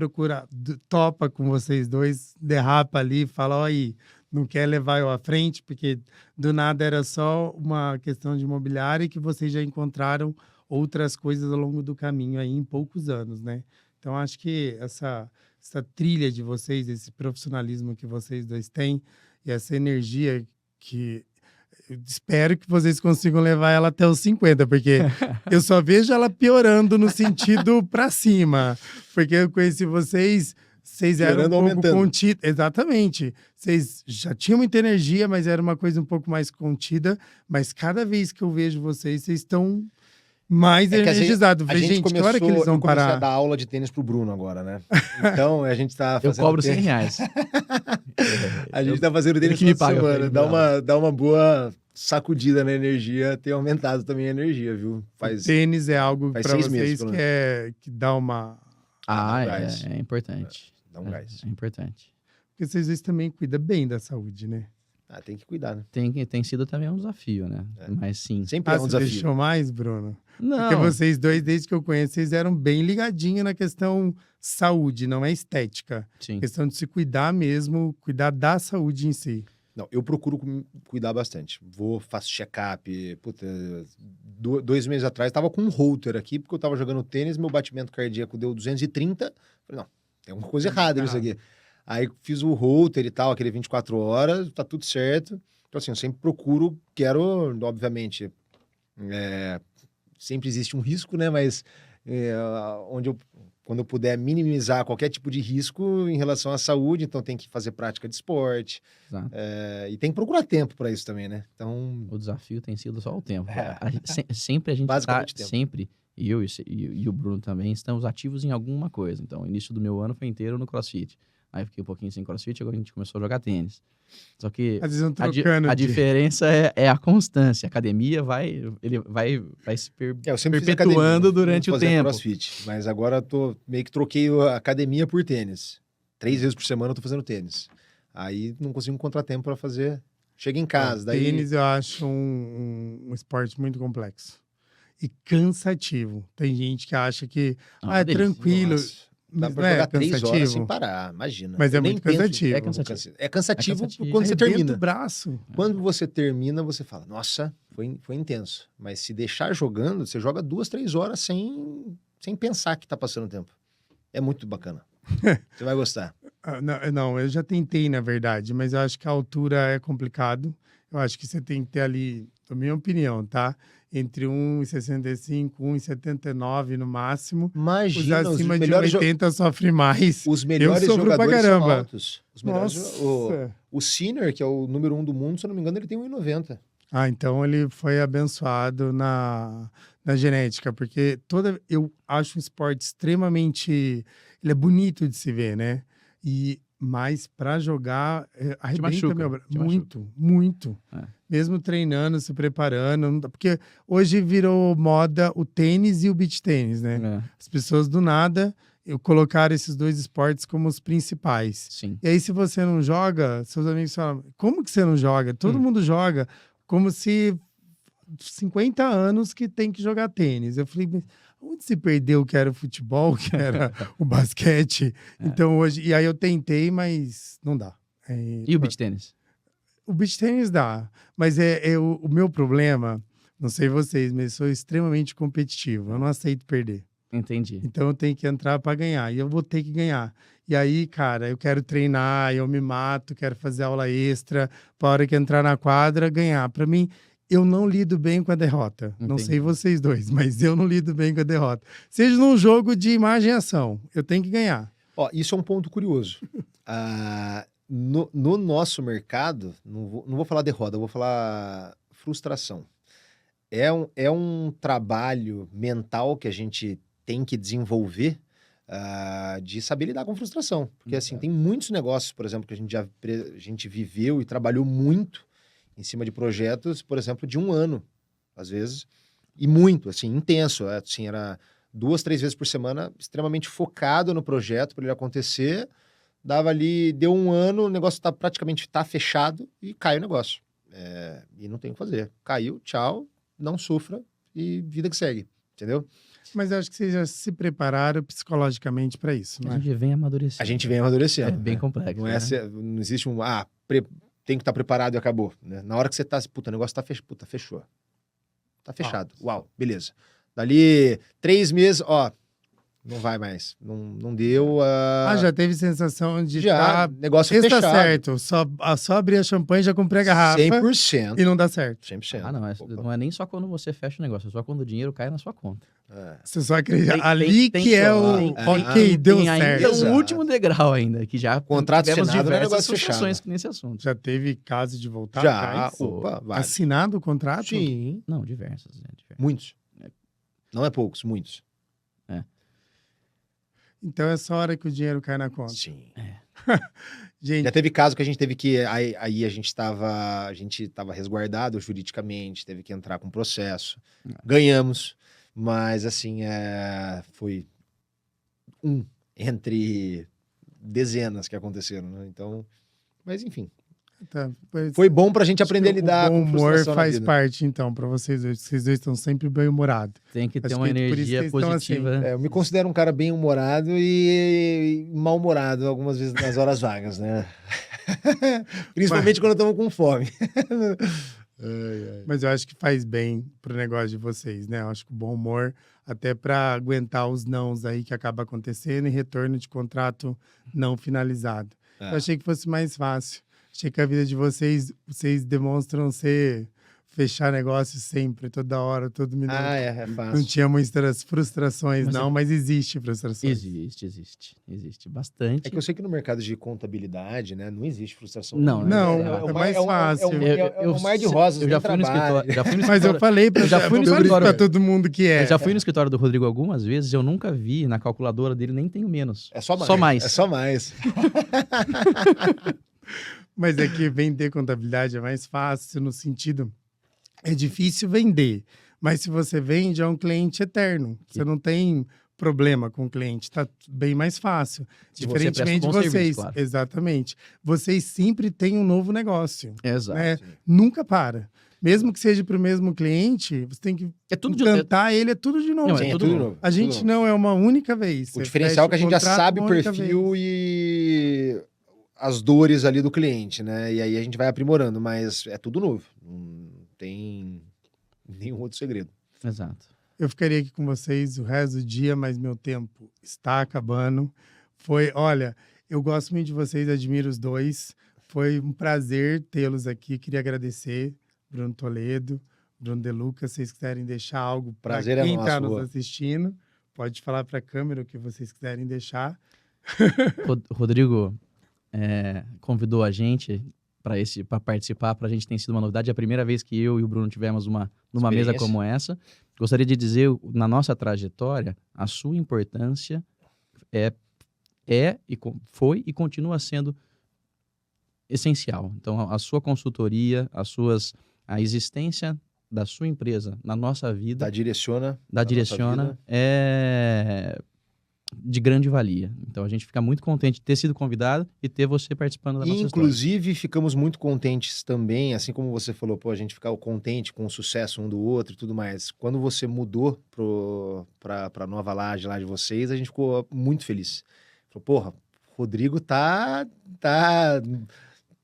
topa com vocês dois, derrapa ali, fala, ó aí, não quer levar eu à frente, porque do nada era só uma questão de imobiliária e que vocês já encontraram outras coisas ao longo do caminho aí em poucos anos, né? Então, acho que essa trilha de vocês, esse profissionalismo que vocês dois têm e essa energia que eu espero que vocês consigam levar ela até os 50, porque eu só vejo ela piorando no sentido para cima, porque eu conheci vocês eram um pouco contidos. Exatamente. Vocês já tinham muita energia, mas era uma coisa um pouco mais contida, mas cada vez que eu vejo vocês estão mais energizado.
A gente começou,
que hora que eles vão parar?
Eu comecei a dar aula de tênis pro Bruno agora, né? Então, a gente tá fazendo...
Eu cobro R$100.
A gente tá fazendo tênis toda semana. Dá uma boa sacudida na energia, tem aumentado também a energia, viu?
Tênis é algo para vocês que dá uma...
É importante.
Dá um gás.
É importante.
Porque vocês também cuidam bem da saúde, né?
Tem que cuidar, né?
Tem sido também um desafio, né? Mas sim.
Sempre é um desafio.
Você deixou mais, Bruno?
Não.
Porque vocês dois, desde que eu conheço, vocês eram bem ligadinhos na questão saúde, não é estética.
Sim.
Questão de se cuidar mesmo, cuidar da saúde em si.
Não, eu procuro cuidar bastante. Faço check-up. Puta, 2 meses atrás, tava com um holter aqui, porque eu tava jogando tênis, meu batimento cardíaco deu 230. Falei, não, tem alguma coisa errada nisso aqui. Aí fiz o holter e tal, aquele 24 horas, tá tudo certo. Então, assim, eu sempre quero, obviamente, sempre existe um risco, né? Mas quando eu puder minimizar qualquer tipo de risco em relação à saúde, então tem que fazer prática de esporte. E tem que procurar tempo para isso também, né? Então...
O desafio tem sido só o tempo. Sempre a gente está, sempre, eu e o Bruno também, estamos ativos em alguma coisa. Então, o início do meu ano foi inteiro no CrossFit. Aí fiquei um pouquinho sem CrossFit, agora a gente começou a jogar tênis. Só que a diferença é a constância. A academia vai se perpetuando durante o tempo.
CrossFit, mas agora meio que troquei a academia por tênis. 3 vezes por semana eu tô fazendo tênis. Aí não consigo encontrar tempo para fazer. Chega em casa.
Tênis eu acho um esporte muito complexo. E cansativo. Tem gente que acha que é tranquilo.
Nossa. Dá pra jogar 3 horas sem parar, imagina.
Mas é muito cansativo.
É cansativo quando você termina.
O braço.
Quando você termina, você fala, nossa, foi intenso. Mas se deixar jogando, você joga 2, 3 horas sem pensar que tá passando tempo. É muito bacana. Você vai gostar.
Não, eu já tentei, na verdade, mas eu acho que a altura é complicado. Eu acho que você tem que ter ali, na minha opinião, tá? Entre 1,65 e 1,79 no máximo.
Imagina,
os acima de 1,80 sofrem mais.
Os melhores jogadores são altos.
Nossa.
O Sinner, que é o número 1 do mundo, se eu não me engano, ele tem 1,90.
Então ele foi abençoado na genética, porque eu acho um esporte extremamente... Ele é bonito de se ver, né? Mas para jogar, arrebenta meu braço. Muito. Mesmo treinando, se preparando. Porque hoje virou moda o tênis e o beach tênis, né? As pessoas do nada colocaram esses 2 esportes como os principais.
Sim.
E aí, se você não joga, seus amigos falam, como que você não joga? Todo mundo joga, como se 50 anos que tem que jogar tênis. Eu falei, mas onde se perdeu que era o futebol, que era o basquete? Então hoje... E aí eu tentei, mas não dá.
E o beach tênis?
O beach tênis dá. Mas o meu problema, não sei vocês, mas eu sou extremamente competitivo. Eu não aceito perder.
Entendi.
Então eu tenho que entrar para ganhar. E eu vou ter que ganhar. E aí, cara, eu quero treinar, eu me mato, quero fazer aula extra, para hora que entrar na quadra, ganhar. Para mim, eu não lido bem com a derrota. Não sei
Entendi.
vocês dois, mas eu não lido bem com a derrota. Seja num jogo de imagem e ação, eu tenho que ganhar.
Ó, isso é um ponto curioso. No nosso mercado, não vou falar derrota, eu vou falar frustração. É um trabalho mental que a gente tem que desenvolver de saber lidar com frustração. Porque, assim, tem muitos negócios, por exemplo, que a gente viveu e trabalhou muito em cima de projetos, por exemplo, de 1 ano, às vezes, e muito, assim, intenso. Assim, era 2, 3 vezes por semana, extremamente focado no projeto para ele acontecer. Dava ali, deu 1 ano, o negócio praticamente fechado e cai o negócio. E não tem o que fazer. Caiu, tchau, não sofra e vida que segue, entendeu?
Mas eu acho que vocês já se prepararam psicologicamente para isso,
A
não é?
gente vem amadurecendo.
A gente vem amadurecendo.
É bem
né?
complexo.
Não,
né?
não existe tem que estar preparado e acabou. Né? Na hora que você tá, puta, o negócio tá fechado. Puta, fechou. Tá fechado. Uau, beleza. Dali 3 meses, ó, não vai mais. Não deu.
Já teve sensação de
Já, negócio
está
fechado.
certo, só abrir a champanhe, já comprei a garrafa
100%.
e não dá certo.
100%.
Não,
Opa.
não é nem só quando você fecha o negócio, é só quando o dinheiro cai na sua conta.
Você só acredita.
Tem-
Ali
tem
que é
só-
o.
tem-
Ok,
tem-
deu
tem ainda
certo.
Exato.
um último degrau ainda, que já
Contrato
tivemos
assinado, não é
diversas
negócio
frustrações
fechado.
nesse assunto.
Já teve caso de voltar
Já,
atrás?
opa, vai.
Assinado o contrato?
Sim,
Não, diversas. Né? Diversas.
muitos. Não é poucos, muitos.
Então é só hora que o dinheiro cai na conta.
Sim.
Gente,
Já teve caso que a gente teve que. Aí a gente tava resguardado juridicamente, teve que entrar com processo. Ganhamos, mas assim, foi entre dezenas que aconteceram, né? Então, mas enfim.
tá,
Foi bom pra gente
acho
aprender a
que
lidar
o bom
com
humor
frustração na
faz
vida.
parte, então, para vocês dois. Vocês dois estão sempre bem-humorados.
Tem que ter
Acho
uma
que por isso que
energia
eles estão
positiva.
Eu me considero um cara bem humorado e mal-humorado algumas vezes nas horas vagas, né? Principalmente quando estamos com fome.
Mas eu acho que faz bem pro negócio de vocês, né? Eu acho que o bom humor, até para aguentar os nãos aí que acaba acontecendo e retorno de contrato não finalizado. Eu achei que fosse mais fácil. Achei que a vida de vocês demonstram fechar negócio sempre, toda hora, todo minuto.
É
Não
fácil.
tinha muitas frustrações,
Mas
mas existe frustrações.
Existe bastante.
É que eu sei que no mercado de contabilidade, né, não existe frustração.
Não,
Não, é mais fácil.
É um mar de rosas,
eu já
nem
fui no
trabalho.
escritório. Já fui no
Mas eu
escritório-
falei
Eu já fui no escritório.
para todo mundo que é.
eu já fui no escritório do Rodrigo algumas vezes, eu nunca vi na calculadora dele, nem tenho menos.
É só mais.
Só mais.
É só mais.
Mas é que vender contabilidade é mais fácil no sentido... É difícil vender, mas se você vende, é um cliente eterno. Você não tem problema com o cliente, tá bem mais fácil.
Se você presta
Diferentemente de
bom
vocês.
serviço, claro.
Exatamente. Vocês sempre têm um novo negócio.
Exato.
Né? Nunca para. Mesmo que seja para o mesmo cliente, você tem que
É tudo de
encantar ele, é tudo de novo.
Não,
Sim,
é
é
tudo
tudo
novo.
novo.
A gente não é uma única vez.
O
Você
diferencial é que a gente já
fecha contrato
sabe o
uma única
perfil
vez.
e as dores ali do cliente, né? E aí a gente vai aprimorando, mas é tudo novo. Não tem nenhum outro segredo.
Exato.
Eu ficaria aqui com vocês o resto do dia, mas meu tempo está acabando. Olha, eu gosto muito de vocês, admiro os dois. Foi um prazer tê-los aqui. Queria agradecer, Bruno Toledo, Bruno De Luca. Se vocês quiserem deixar algo para
Prazer é
quem
nosso,
está nos
Rua.
assistindo, pode falar para a câmera o que vocês quiserem deixar.
Rodrigo convidou a gente para participar, para a gente tem sido uma novidade. É a primeira vez que eu e o Bruno tivemos numa mesa
Experiência.
como essa. Gostaria de dizer, na nossa trajetória, a sua importância foi e continua sendo essencial. Então, a sua consultoria, a existência da sua empresa na nossa vida,
Da Direciona.
da
nossa
Direciona,
vida.
é de grande valia. Então, a gente fica muito contente de ter sido convidado e ter você participando da nossa história.
Inclusive, ficamos muito contentes também, assim como você falou, a gente ficava contente com o sucesso um do outro e tudo mais. Quando você mudou para a nova laje lá de vocês, a gente ficou muito feliz. Falou, porra, o Rodrigo tá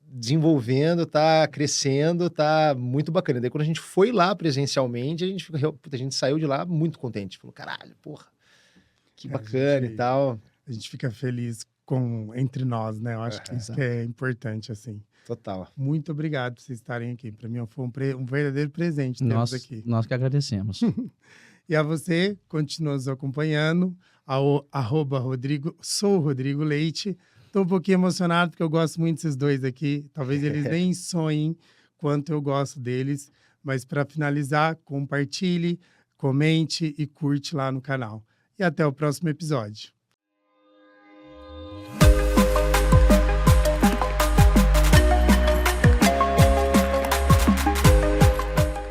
desenvolvendo, tá crescendo, tá muito bacana. Daí quando a gente foi lá presencialmente, a gente saiu de lá muito contente. Falou, caralho, porra, que
A
bacana
gente-
e tal.
A gente fica feliz entre nós, né? Eu acho que isso que é importante, assim.
Total.
Muito obrigado por vocês estarem aqui. Para mim foi um verdadeiro presente termos aqui.
Nós que agradecemos.
E a você, continua nos acompanhando, sou o Rodrigo Leite. Estou um pouquinho emocionado porque eu gosto muito desses dois aqui. Talvez eles nem sonhem quanto eu gosto deles. Mas para finalizar, compartilhe, comente e curte lá no canal. E até o próximo episódio.